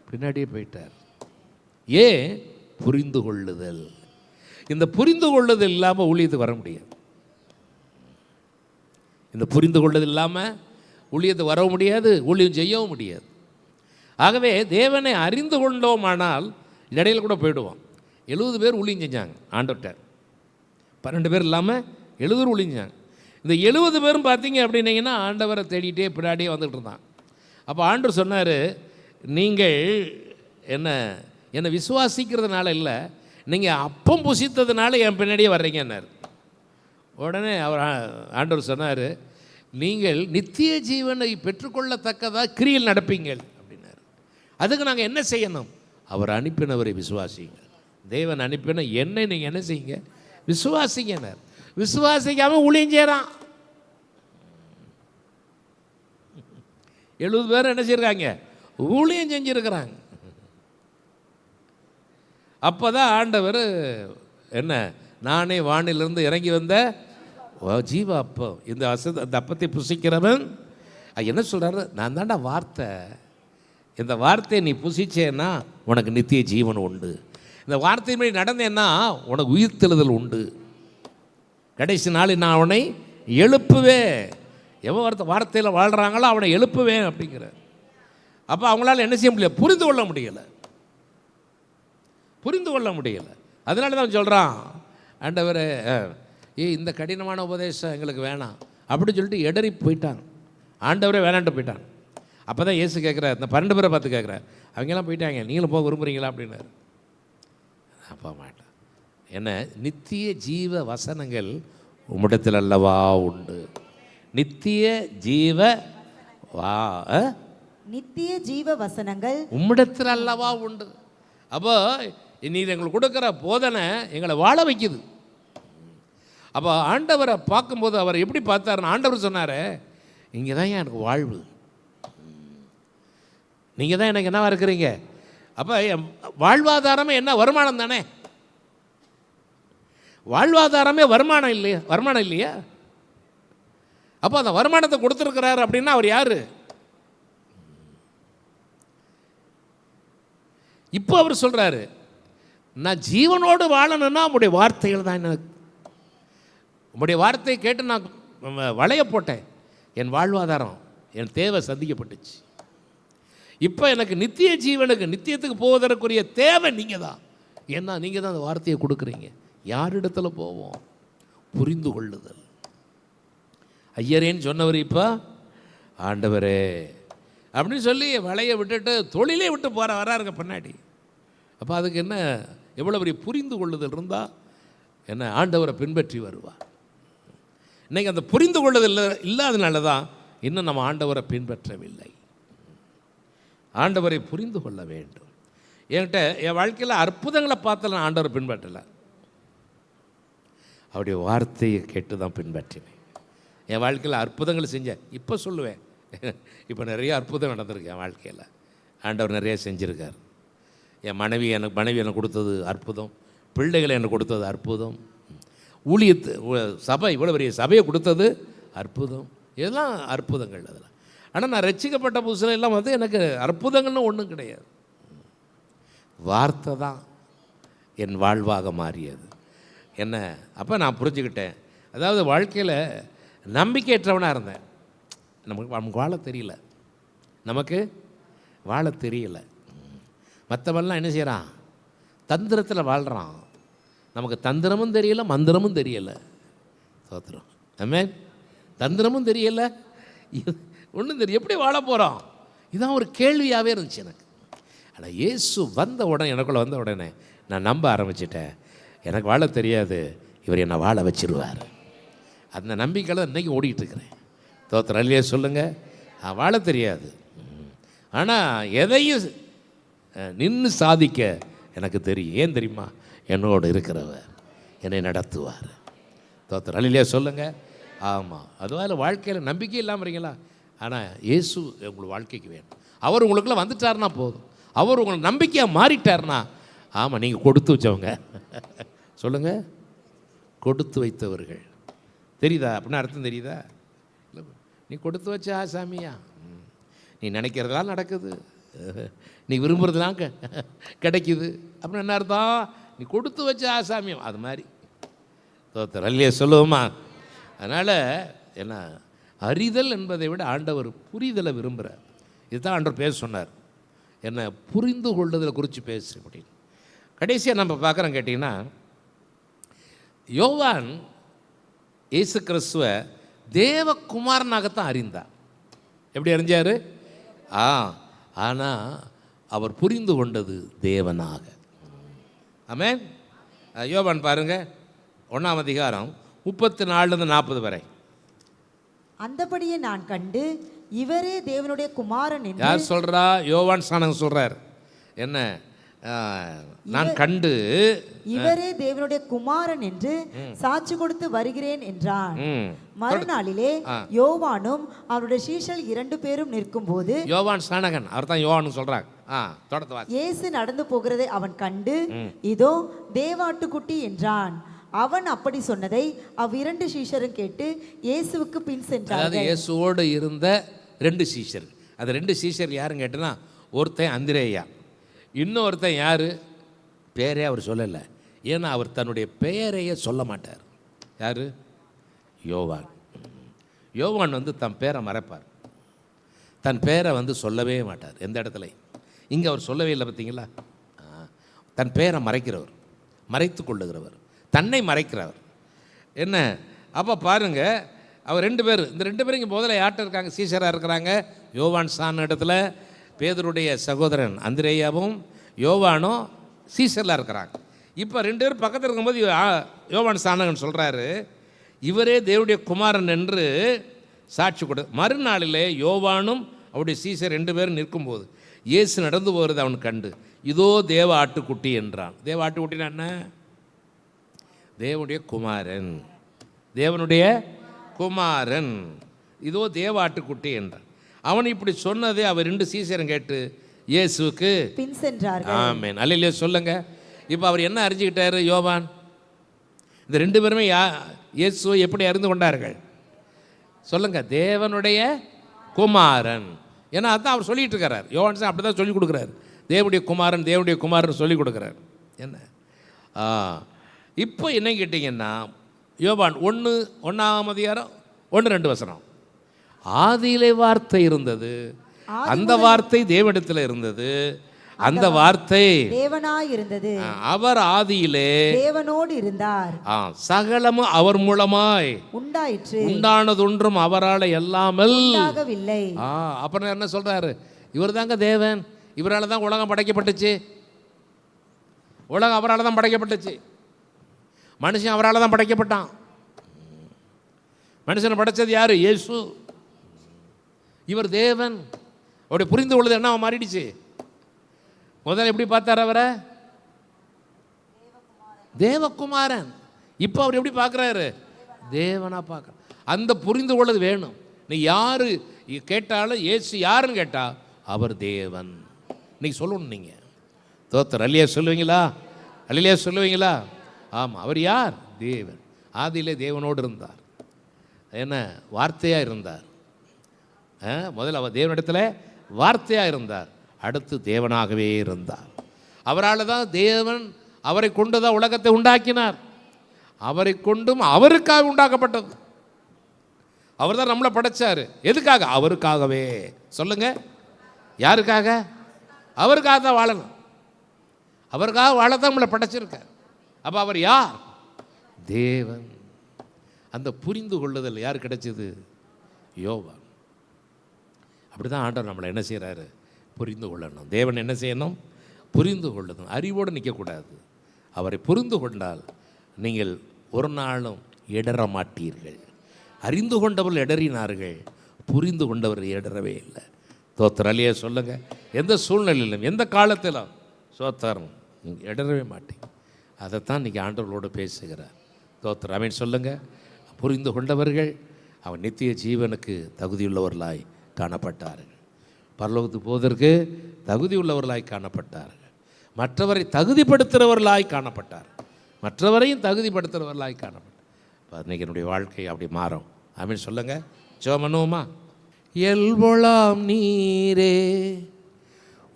S2: பின்னாடியே போயிட்டார். ஏன்? புரிந்து கொள்ளுதல். இந்த புரிந்து கொள்ளுதல் இல்லாமல் ஊழியத்துக்கு வர முடியாது. இந்த புரிந்து கொள்ளுதல் இல்லாமல் ஊழியத்துக்கு வரவும் முடியாது, ஊழியம் செய்யவும் முடியாது. ஆகவே தேவனை அறிந்து கொண்டோமானால் இடையில கூட போயிடுவோம். 70 பேர் ஊழியம் செஞ்சாங்க ஆண்டவர்கிட்ட, 12 பேர் இல்லாமல் 70 பேர் ஊழியம் செஞ்சாங்க. இந்த 70 பேரும் பார்த்தீங்க அப்படின்னீங்கன்னா ஆண்டவரை தேடிகிட்டே பின்னாடியே வந்துகிட்டு இருந்தான். அப்போ ஆண்டவர் சொன்னார், நீங்கள் என்ன என்னை விசுவாசிக்கிறதுனால இல்லை, நீங்கள் அப்பம் புசித்ததுனால என் பின்னாடியே வர்றீங்கன்னார். உடனே அவர் ஆண்டவர் சொன்னார், நீங்கள் நித்திய ஜீவனை பெற்றுக்கொள்ளத்தக்கதாக கிரியில் நடப்பீங்கள் அப்படின்னார். அதுக்கு நாங்கள் என்ன செய்யணும்? அவர் அனுப்பினவரை விசுவாசிங்க. தேவன் அனுப்பின என்னை நீங்கள் என்ன செய்யுங்க? விசுவாசிங்கன்னார். விசுவாசிக்காமல் ஊழியம் செய்கிறான். 70 பேர் என்ன செய்யிருக்காங்க? ஊழியம் செஞ்சுருக்கிறாங்க. அப்போ தான் ஆண்டவர் என்ன, நானே வானிலிருந்து இறங்கி வந்த ஜீவ அப்பம், இந்த அந்த அப்பத்தை புசிக்கிறவன் என்ன சொல்கிறாரு? நான் தாண்டா வார்த்தை, இந்த வார்த்தையை நீ புசிச்சேன்னா உனக்கு நித்திய ஜீவன் உண்டு, இந்த வார்த்தையின்படி நடந்தேன்னா உனக்கு உயிர்த்தெழுதல் உண்டு, கடைசி நாளில் நான் அவனை எழுப்புவேன். எவன் வார்த்தையில் வாழ்கிறாங்களோ அவனை எழுப்புவேன் அப்படிங்கிறார். அப்போ அவங்களால என்ன செய்ய முடியல? புரிந்து கொள்ள முடியலை, புரிந்து கொள்ள முடியலை. அதனால தான் சொல்கிறான் ஆண்டவரே, இந்த கடினமான உபதேசம் எங்களுக்கு வேணாம் அப்படின்னு சொல்லிட்டு எடறி போயிட்டாங்க. ஆண்டவரே வேணான்ட்டு போயிட்டாங்க. அப்போ தான் இயேசு கேட்குறாரு, இந்த 12 பேரை பார்த்து கேட்குறாரு, அவங்கெல்லாம் போயிட்டாங்க, நீங்களும் போக விரும்புகிறீங்களா அப்படின்னாரு. நான் போக மாட்டேன். என்ன, நித்திய ஜீவ வசனங்கள் உம்மிடத்தில் அல்லவா உண்டு. நித்திய ஜீவ
S3: நித்திய ஜீவ வசனங்கள்
S2: உம்மிடத்தில் அல்லவா உண்டு. அப்போ நீ எங்களுக்கு கொடுக்குற போதனை எங்களை வாழ வைக்குது. அப்போ ஆண்டவரை பார்க்கும்போது அவர் எப்படி பார்த்தாருன்னு ஆண்டவர் சொன்னார், இங்கே தான் எனக்கு வாழ்வு, நீங்கள் தான் எனக்கு என்னவா இருக்கிறீங்க. அப்போ என் வாழ்வாதாரமே என்ன? வருமானம் தானே. வாழ்வாதாரமே வருமானம் இல்லையா? வருமானம் இல்லையா? அப்போ அந்த வருமானத்தை கொடுத்துருக்கிறாரு அப்படின்னா அவர் யார்? இப்போ அவர் சொல்கிறாரு, நான் ஜீவனோடு வாழணும்னா உங்களுடைய வார்த்தைகள் தான் எனக்கு. உங்களுடைய வார்த்தையை கேட்டு நான் வளைய போட்டேன், என் வாழ்வாதாரம், என் தேவை சந்திக்கப்பட்டுச்சு. இப்போ எனக்கு நித்திய ஜீவனுக்கு, நித்தியத்துக்கு போவதற்குரிய தேவை நீங்கள் தான். ஏன்னா நீங்கள் தான் அந்த வார்த்தையை கொடுக்குறீங்க. யாரிடத்துல போவோம்? புரிந்து கொள்ளுதல். ஐயரேன்னு சொன்னவர் இப்போ ஆண்டவரே அப்படின்னு சொல்லி வளைய விட்டுட்டு தொழிலே விட்டு வராருங்க பின்னாடி. அப்போ அதுக்கு என்ன, எவ்வளோ பெரிய புரிந்து கொள்ளுதல் இருந்தால் என்ன, ஆண்டவரை பின்பற்றி வருவார். இன்றைக்கி அந்த புரிந்து கொள்ளுதல் இல்லாதனால தான் இன்னும் நம்ம ஆண்டவரை பின்பற்றவில்லை. ஆண்டவரை புரிந்து கொள்ள வேண்டும். என்கிட்ட என் வாழ்க்கையில் அற்புதங்களை பார்த்து நான் ஆண்டவரை பின்பற்றலை, அவருடைய வார்த்தையை கேட்டு தான் பின்பற்றினேன். என் வாழ்க்கையில் அற்புதங்களை செஞ்சேன். இப்போ சொல்லுவேன், இப்போ நிறைய அற்புதம் நடந்திருக்கு என் வாழ்க்கையில். ஆண்டவர் நிறைய செஞ்சுருக்கார். என் மனைவி எனக்கு கொடுத்தது அற்புதம், பிள்ளைகளை எனக்கு கொடுத்தது அற்புதம், சபை இவ்வளோ பெரிய சபையை கொடுத்தது அற்புதம். இதெல்லாம் அற்புதங்கள். அதெல்லாம் ஆனால் நான் ரட்சிக்கப்பட்ட புதுசில் எல்லாம் எனக்கு அற்புதங்கள்னு ஒன்றும் கிடையாது. வார்த்தை தான் என் வாழ்வாக மாறியது. என்ன, அப்போ நான் புரிஞ்சுக்கிட்டேன். அதாவது வாழ்க்கையில் நம்பிக்கையற்றவனாக இருந்தேன். நமக்கு வாழ தெரியல, நமக்கு வாழ தெரியல. மற்றவெல்லாம் என்ன செய்கிறான்? தந்திரத்தில் வாழ்கிறான். நமக்கு தந்திரமும் தெரியலை, மந்திரமும் தெரியலை. சோத்திரம். ஆமென். தந்திரமும் தெரியலை, ஒன்றும் தெரியல, எப்படி வாழ போகிறோம்? இதான் ஒரு கேள்வியாகவே இருந்துச்சு எனக்கு. ஆனால் இயேசு வந்த உடனே, எனக்குள்ளே வந்த உடனே நான் நம்ப ஆரம்பிச்சிட்டேன். எனக்கு வாழ தெரியாது, இவர் என்னை வாழ வச்சிருவார். அந்த நம்பிக்கையில் இன்றைக்கி ஓடிட்டுருக்கிறேன். தோத்திரம் இல்லையே சொல்லுங்கள். வாழ தெரியாது, ஆனால் எதையும் நின்று சாதிக்க எனக்கு தெரியும். ஏன் தெரியுமா? என்னோடு இருக்கிறவர் என்னை நடத்துவார். தோத்திரம் இல்லையே சொல்லுங்கள். ஆமாம். அதுவாக வாழ்க்கையில் நம்பிக்கை இல்லாமல் இருக்கீங்களா? ஆனால் இயேசு உங்களுக்கு வாழ்க்கைக்கு வேணும். அவர் உங்களுக்குள்ளே வந்துட்டார்னா போதும். அவர் உங்களை நம்பிக்கையாக மாறிட்டார்னா, ஆமாம், நீங்கள் கொடுத்து வச்சவங்க. சொல்லுங்கள், கொடுத்து வைத்தவர்கள். தெரியுதா? அப்படின்னா அர்த்தம் தெரியுதா? இல்லை, நீ கொடுத்து வச்ச ஆசாமியா, நீ நினைக்கிறதெல்லாம் நடக்குது, நீ விரும்புகிறதுலாம் கிடைக்குது அப்படின்னு என்ன அர்த்தம்? நீ கொடுத்து வச்ச ஆசாமியம். அது மாதிரி தோத்தர் அல்லையே சொல்லுவோமா? அதனால் என்ன, அறிதல் என்பதை விட ஆண்டவர் புரிதலை விரும்புகிறார். இதுதான் ஆண்டவர் பேச சொன்னார். என்ன, புரிந்து கொள்ளுதலை குறித்து பேச அப்படின்னு. கடைசியாக நம்ம பார்க்குறோம் கேட்டிங்கன்னா, யோவான் இயேசு கிறிஸ்துவ தேவகுமாரனாகத்தான் அறிந்தார். எப்படி அறிஞ்சார்? ஆனால் அவர் புரிந்து கொண்டது தேவனாக. ஆமென். யோவான் பாருங்க 1ஆம் அதிகாரம் 34-40 வரை.
S3: அந்தபடியே நான் கண்டு இவரே தேவனுடைய குமாரன் என்று.
S2: யார் சொல்றா? யோவான் ஸ்நானகன் சொல்றார். என்ன? நான் கண்டு
S3: இவரே தேவனுடைய குமாரன் என்று சாட்சி கொடுத்து வருகிறேன் என்றான். மறுநாளிலே யோவானும் அவருடைய சீஷர்கள் 2 பேரும் நிற்கும் போது,
S2: யோவான் ஸ்நானகன் அவர் தான் யோவான் சொல்றாங்க.
S3: இயேசு நடந்து போகிறதை அவன் கண்டு, இதோ தேவாட்டுக்குட்டி என்றான். அவன் அப்படி சொன்னதை அவ்விரண்டு சீஷரும் கேட்டு இயேசுவுக்கு பின் சென்றார்கள்.
S2: இயேசுவோடு இருந்த 2 சீஷர். அந்த 2 சீஷர் யாருன்னு கேட்டனா, ஒருத்தன் அந்திரேயா, இன்னொருத்தன் யாரு? பேரே அவர் சொல்லலை. ஏன்னா அவர் தன்னுடைய பெயரையே சொல்ல மாட்டார். யாரு? யோவான். யோவான் தன் பேரை மறைப்பார். தன் பேரை சொல்லவே மாட்டார் எந்த இடத்துல. இங்கே அவர் சொல்லவே இல்லை, பார்த்தீங்களா? தன் பேரை மறைக்கிறவர், மறைத்து கொள்ளுகிறவர், தன்னை மறைக்கிறவர். என்ன அப்போ பாருங்க, அவர் 2 பேர், இந்த 2 பேரும் இங்கே முதல்ல யார்கிட்ட இருக்காங்க? சீஷராக இருக்கிறாங்க. யோவான் சான இடத்துல பேதுருடைய சகோதரன் அந்திரேயாவும் யோவானும் சீஷரில் இருக்கிறாங்க. இப்போ 2 பேரும் பக்கத்தில் இருக்கும்போது யோவான் ஸ்நானகன் சொல்கிறாரு, இவரே தேவனுடைய குமாரன் என்று சாட்சி கொடு. மறுநாளிலே யோவானும் அவருடைய சீஷர் 2 பேரும் நிற்கும்போது இயேசு நடந்து போகிறது அவன் கண்டு, இதோ தேவ ஆட்டுக்குட்டி என்றான். தேவ ஆட்டுக்குட்டினா என்ன? தேவனுடைய குமாரன், தேவனுடைய குமாரன், இதோ தேவ ஆட்டுக்குட்டி என்றான். அவன் இப்படி சொன்னதே அவர் 2 சீஷரும் கேட்டு இயேசுவுக்கு
S3: பின் சென்றார்கள்.
S2: ஆமென். அல்லேலூயா சொல்லுங்க. இப்போ அவர் என்ன அறிஞ்சுக்கிட்டாரு? யோவான் இந்த 2 பேருமே இயேசுவை எப்படி அறிந்து கொண்டார்கள்? சொல்லுங்க. தேவனுடைய குமாரன். ஏன்னா அதான் அவர் சொல்லிட்டு இருக்கிறார். யோவான் சார் அப்படி தான் சொல்லிக் கொடுக்குறாரு. தேவனுடைய குமாரன், தேவனுடைய குமாரன் சொல்லிக் கொடுக்குறார். என்ன இப்போ என்ன கேட்டிங்கன்னா, யோவான் 1ஆம் அதிகாரம் 1-2 வசனம். ஆதியிலே வார்த்தை இருந்தது, அந்த வார்த்தை தேவனிடத்தில் இருந்தது, அந்த வார்த்தை
S3: தேவனாய் இருந்தது,
S2: அவர் ஆதியிலே
S3: தேவனோடு இருந்தார்,
S2: சகலமும் அவர் மூலமாய்
S3: உண்டாயிற்று,
S2: உண்டானதொன்றும் அவரால் எல்லாமல்
S3: உண்டாகவில்லை.
S2: அப்புறம் என்ன சொல்றாரு? இவர் தாங்க தேவன், இவரால் தான் உலகம் படைக்கப்பட்டுச்சு, உலகம் அவரால் தான் படைக்கப்பட்டுச்சு, மனுஷன் அவரால் தான் படைக்கப்பட்டான். மனுஷனை படைச்சது யாரு? இயேசு. இவர் தேவன். அவருடைய புரிந்து கொள்வது என்ன மாறிடுச்சு? முதல்ல எப்படி பார்த்தார் அவரை? தேவகுமாரன். இப்போ அவர் எப்படி பார்க்குறாரு? தேவனா பார்க்குற. அந்த புரிந்து கொள்வது வேணும். நீ யாரு கேட்டாலும் இயேசு யாருன்னு கேட்டா அவர் தேவன் இன்னைக்கு சொல்லணும். நீங்கள் தோத்தர் அல்லையா சொல்லுவீங்களா? அல்லையா சொல்லுவீங்களா? ஆமாம். அவர் யார்? தேவன். ஆதியிலே தேவனோடு இருந்தார். என்ன? வார்த்தையாக இருந்தார். முதல்ல அவர் தேவனிடத்தில் வார்த்தையாக இருந்தார், அடுத்து தேவனாகவே இருந்தார். அவரால் தான் தேவன் அவரை கொண்டு தான் உலகத்தை உண்டாக்கினார். அவரை கொண்டும் அவருக்காக உண்டாக்கப்பட்டது. அவர் தான் நம்மளை படைச்சார். எதுக்காக? அவருக்காகவே. சொல்லுங்க. யாருக்காக? அவருக்காக தான் வாழணும். அவருக்காக வாழத்தான் நம்மளை படைச்சிருக்கார். அப்போ அவர் யார்? தேவன். அந்த புரிந்து கொள்ளுதல் யார் கிடைச்சது? யோவான். அப்படி தான் ஆண்டவர் நம்மளை என்ன செய்கிறாரு? புரிந்து கொள்ளணும். தேவன் என்ன செய்யணும்? புரிந்து கொள்ளணும். அறிவோடு நிற்கக்கூடாது. அவரை புரிந்து கொண்டால் நீங்கள் ஒரு நாளும் இடற மாட்டீர்கள். அறிந்து கொண்டவர்கள் இடறினார்கள், புரிந்து கொண்டவர் இடறவே இல்லை. தோத்தர் அல்லையே சொல்லுங்கள். எந்த சூழ்நிலையிலும் எந்த காலத்திலும் சோத்தரம் நீங்கள் இடறவே மாட்டீங்க. அதைத்தான் இன்றைக்கி ஆண்டவர்களோடு பேசுகிறார். தோத்தர் அமீன் சொல்லுங்கள். புரிந்து கொண்டவர்கள் அவன் நித்திய ஜீவனுக்கு தகுதியுள்ளவர்களாய் காணப்பட்டார்கள். பரலோகத்துக்கு போவதற்கு தகுதி உள்ளவர்களாய் காணப்பட்டார்கள். மற்றவரை தகுதிப்படுத்துகிறவர்களாய் காணப்பட்டார். மற்றவரையும் தகுதிப்படுத்துகிறவர்களாய் காணப்பட்டார். இன்றைக்கி என்னுடைய வாழ்க்கை அப்படி மாறும். ஆமென் சொல்லுங்க. ஜெபம். எல்வொளாம் நீரே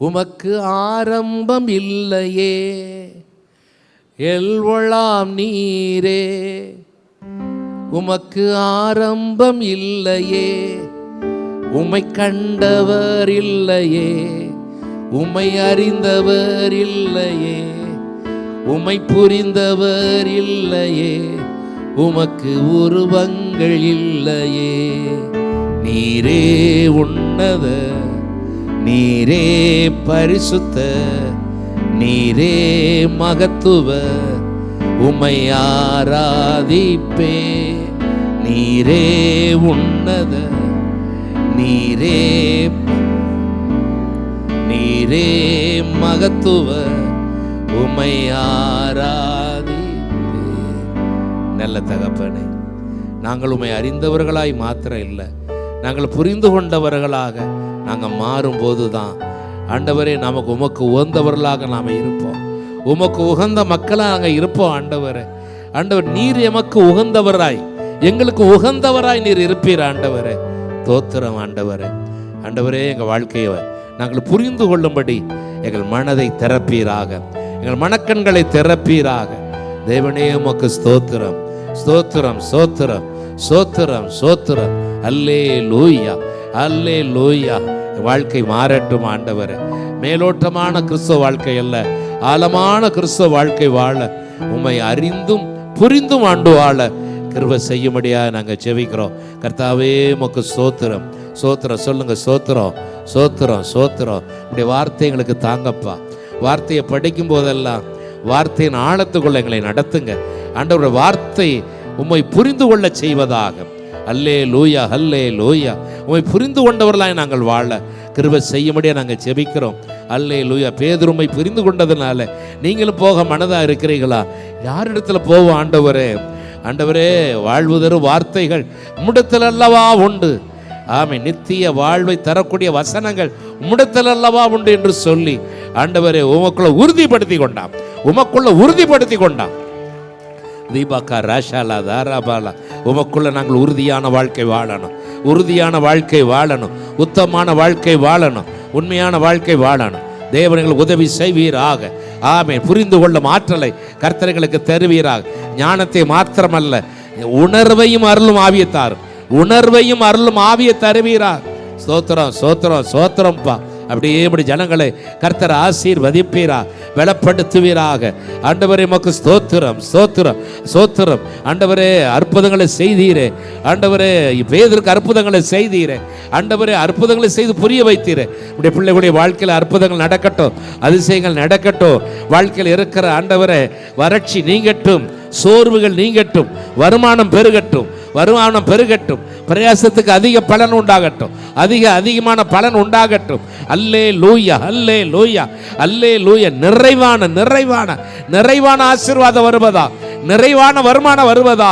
S2: உமக்கு ஆரம்பம் இல்லையே, எல்வொளாம் நீரே உமக்கு ஆரம்பம் இல்லையே, உம்மை கண்டவர் இல்லையே, உம்மை அறிந்தவர் இல்லையே, உம்மை புரிந்தவர் இல்லையே, உமக்கு உருவங்கள் இல்லையே. நீரே உன்னத, நீரே பரிசுத்த, நீரே மகத்துவ, உம்மை ஆராதிப்பே. நீரே உன்னத, நீரே நீரே மகத்துவ, உம்மை ஆராதிப்பே. நல்ல தகப்பனே, நாங்கள் உம்மை அறிந்தவர்களாய் மாத்திரம் இல்லை, நாங்கள் புரிந்து கொண்டவர்களாக நாங்கள் மாறும்போது தான் ஆண்டவரே நமக்கு உமக்கு உகந்தவர்களாக நாம் இருப்போம், உமக்கு உகந்த மக்களாக நாங்கள் இருப்போம். ஆண்டவரே, ஆண்டவர் நீர் எமக்கு உகந்தவராய், எங்களுக்கு உகந்தவராய் நீர் இருப்பீர். ஆண்டவரே தோத்திரம். ஆண்டவரே, ஆண்டவரே எங்கள் வாழ்க்கையை நாங்கள் புரிந்து கொள்ளும்படி எங்கள் மனதை திறப்பீராக, எங்கள் மனக்கண்களை திறப்பீராக. தேவனே உமக்கு ஸ்தோத்திரம், ஸ்தோத்திரம், ஸ்தோத்திரம், ஸ்தோத்திரம், ஸ்தோத்திரம். அல்லேலூயா, அல்லேலூயா. வாழ்க்கை மாறட்டும் ஆண்டவரே. மேலோட்டமான கிறிஸ்துவ வாழ்க்கை அல்ல, ஆழமான கிறிஸ்துவ வாழ்க்கை வாழ, உம்மை அறிந்தும் புரிந்தும் ஆண்டு வாழ கிருபை செய்யும்படியா நாங்கள் செபிக்கிறோம். கர்த்தாவே உமக்கு ஸ்தோத்திரம், ஸ்தோத்திரம். சொல்லுங்க ஸ்தோத்திரம், ஸ்தோத்திரம், ஸ்தோத்திரம். இப்படி வார்த்தை எங்களுக்கு தாங்கப்பா. வார்த்தையை படிக்கும் போதெல்லாம் வார்த்தையின் ஆழத்துக்குள்ள எங்களை நடத்துங்க ஆண்டவருடைய வார்த்தை உம்மை புரிந்து கொள்ள செய்வதாக. அல்லேலூயா, அல்லேலூயா. உம்மை புரிந்து கொண்டவர்களாய் நாங்கள் வாழ கிருபை செய்யும்படியா நாங்கள் செபிக்கிறோம். அல்லேலூயா. பேதுரு உம்மை புரிந்து கொண்டதுனால நீங்களும் போக மனதாக இருக்கிறீங்களா? யாரிடத்துல போவோம் ஆண்டவரே? ஆண்டவரே, வாழ்வு தரும் வார்த்தைகள் உம்மிடத்தில் அல்லவா உண்டு. ஆமை, நித்திய வாழ்வை தரக்கூடிய வசனங்கள் உம்மிடத்தில் அல்லவா உண்டு என்று சொல்லி ஆண்டவரே உமக்குள்ள உறுதிப்படுத்தி கொண்டான், உமக்குள்ள உறுதிப்படுத்தி கொண்டான். தீபாக்கா ராஷாலா தாராபாலா, உமக்குள்ள நாங்கள் உறுதியான வாழ்க்கை வாழணும், உறுதியான வாழ்க்கை வாழணும், உத்தமமான வாழ்க்கை வாழணும், உண்மையான வாழ்க்கை வாழணும். தேவன்கள் உதவி செய்வீராக. ஆமென். புரிந்து கொள்ளும் ஆற்றலை கர்த்தர்களுக்கு தருவீராக. ஞானத்தை மாத்திரமல்ல, உணர்வையும் அருளும் ஆவியத்தார், உணர்வையும் அருளும் ஆவியை தருவீராக. ஸ்தோத்திரம், ஸ்தோத்திரம், ஸ்தோத்திரம்ப்பா. அப்படியே இப்படி ஜனங்களை கர்த்தர் ஆசீர்வதிப்பீரா, பலப்படுத்துவீராக. ஆண்டவரே உமக்கு ஸ்தோத்திரம், ஸ்தோத்திரம், ஸ்தோத்திரம். ஆண்டவரே அற்புதங்களை செய்தீரே, ஆண்டவரே பேதருக்கு அற்புதங்களை செய்தீரே, ஆண்டவரே அற்புதங்களை செய்து புரிய வைத்தீரே. இப்படி பிள்ளைகளுடைய வாழ்க்கையில் அற்புதங்கள் நடக்கட்டும், அதிசயங்கள் நடக்கட்டும். வாழ்க்கையில் இருக்கிற ஆண்டவரே வறட்சி நீங்கட்டும், சோர்வுகள் நீங்கட்டும், வருமானம் பெருகட்டும், வருமானம் பெருகட்டும், பிரயாசத்துக்கு அதிக பலன் உண்டாகட்டும், அதிகமான பலன் உண்டாகட்டும். அல்லேலூயா, அல்லேலூயா, அல்லேலூயா. நிறைவான நிறைவான நிறைவான ஆசீர்வாதம் வருவதா, நிறைவான வருமானம் வருவதா.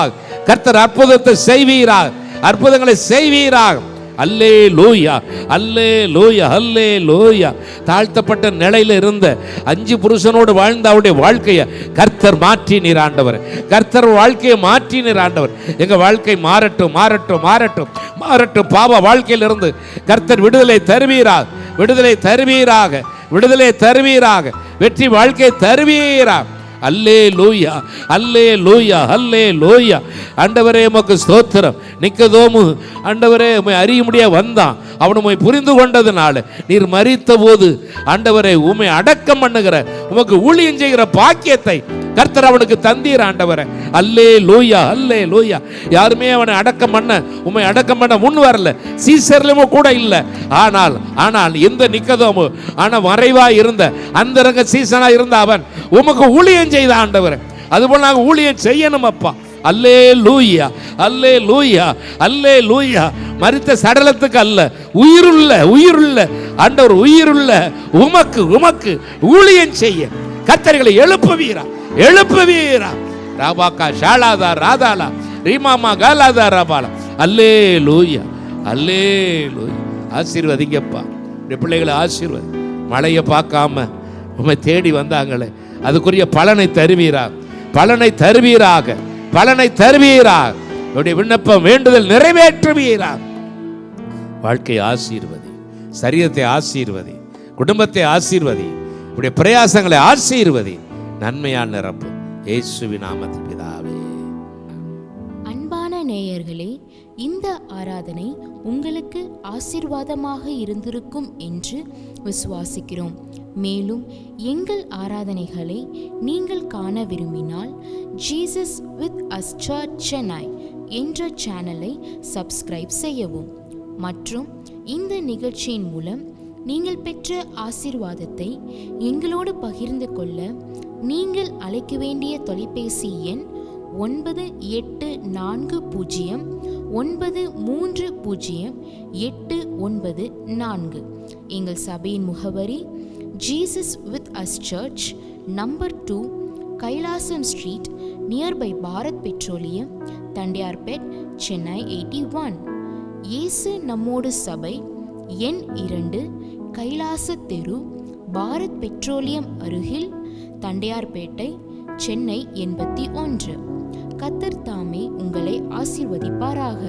S2: கர்த்தர் அற்புதத்தை செய்வீராக, அற்புதங்களை செய்வீராக. அல்லேலூயா, அல்லேலூயா, அல்லேலூயா. தாழ்த்தப்பட்ட நிலையில் இருந்த 5 புருஷனோடு வாழ்ந்த அவருடைய வாழ்க்கையை கர்த்தர் மாற்றினீர் ஆண்டவர், கர்த்தர் வாழ்க்கையை மாற்றினீர் ஆண்டவர். எங்க வாழ்க்கை மாறட்டும், மாறட்டும், மாறட்டும், மாறட்டும். பாவ வாழ்க்கையிலிருந்து கர்த்தர் விடுதலை தருவீராக, விடுதலை தருவீராக, விடுதலை தருவீராக. வெற்றி வாழ்க்கை தருவீராக. அல்லேலூயா, அல்லேலூயா, அல்லேலூயா. ஆண்டவரே உமக்கு ஸ்தோத்திரம். நிக்கதோமு ஆண்டவரே உம்மை அறிய முடிய வந்தான், அவன் உம்மை புரிந்து கொண்டதுனால நீர் மரித்த போது ஆண்டவரே உம்மை அடக்கம் பண்ணுகிற, உமக்கு ஊழியம் செய்கிற பாக்கியத்தை கர்த்தர் அவனுக்கு தந்தீர் ஆண்டவரே. அல்லேலூயா, அல்லேலூயா. யாருமே அவனை அடக்கம் பண்ண, உம்மை அடக்கம் பண்ண முன் வரல, சீசர்லமும் கூட இல்லை. ஆனால் இந்த நிக்கதோமு மறைவா இருந்த அந்தரங்க சீசனா இருந்த அவன் உமக்கு ஊழியம் செய்த ஆண்டவரே. அதுபோல நாங்கள் ஊழியம் செய்யணும் அப்பா. அல்லேலூயா, அல்லேலூயா, அல்லேலூயா. மரித்த சடலத்துக்கு அல்ல, உயிருள்ள உயிருள்ள ஆண்டவர், உயிருள்ள உமக்கு உமக்கு ஊழியம் செய்ய கர்த்தர்களை எழுப்புவீரா, எழுப்புவீரா. ராபாக்கா ஷாலாதா ராதாலா ரீமாமா காலாதா ராபாலா. அல்லேலூயா, அல்லேலூயா. ஆசீர்வதிங்கப்பா பிள்ளைகளை, ஆசீர்வதி. மழையை பார்க்காம உம்மை தேடி வந்தாங்களே, அதுக்குரிய பலனை தருவீரா, பலனை தருவீராக, பலனை தருவீராக. என்னுடைய விண்ணப்பம் வேண்டுதல் நிறைவேற்றுவீரா. வாழ்க்கையை ஆசீர்வதி, சரீரத்தை ஆசீர்வதி, குடும்பத்தை ஆசீர்வதி, உடைய பிரயாசங்களை ஆசீர்வதி, நன்மையால் நிரப்பு. இயேசுவின் நாமத்தில் பிதாவே.
S4: அன்பான நேயர்களே, இந்த ஆராதனை உங்களுக்கு ஆசீர்வாதமாக இருந்திருக்கும் என்று விசுவாசிக்கிறோம். மேலும் எங்கள் ஆராதனைகளை நீங்கள் காண விரும்பினால் Jesus with us church Chennai என்ற சேனலை சப்ஸ்கிரைப் செய்யவும். மற்றும் இந்த நிகழ்ச்சியின் மூலம் நீங்கள் பெற்ற ஆசீர்வாதத்தை எங்களோடு பகிர்ந்து கொள்ள நீங்கள் அழைக்க வேண்டிய தொலைபேசி எண் 9840930894. எங்கள் சபையின் முகவரி Jesus with us church, number 2, Kailasam street, nearby Bharat petroleum, Tondiarpet, Chennai 81. இயேசு நம்மோடு சபை, எண் 2, கைலாச தெரு, பாரத் பெட்ரோலியம் அருகில், தண்டையார்பேட்டை, சென்னை 81. கர்த்தர் தாமே உங்களை ஆசீர்வதிப்பாராக.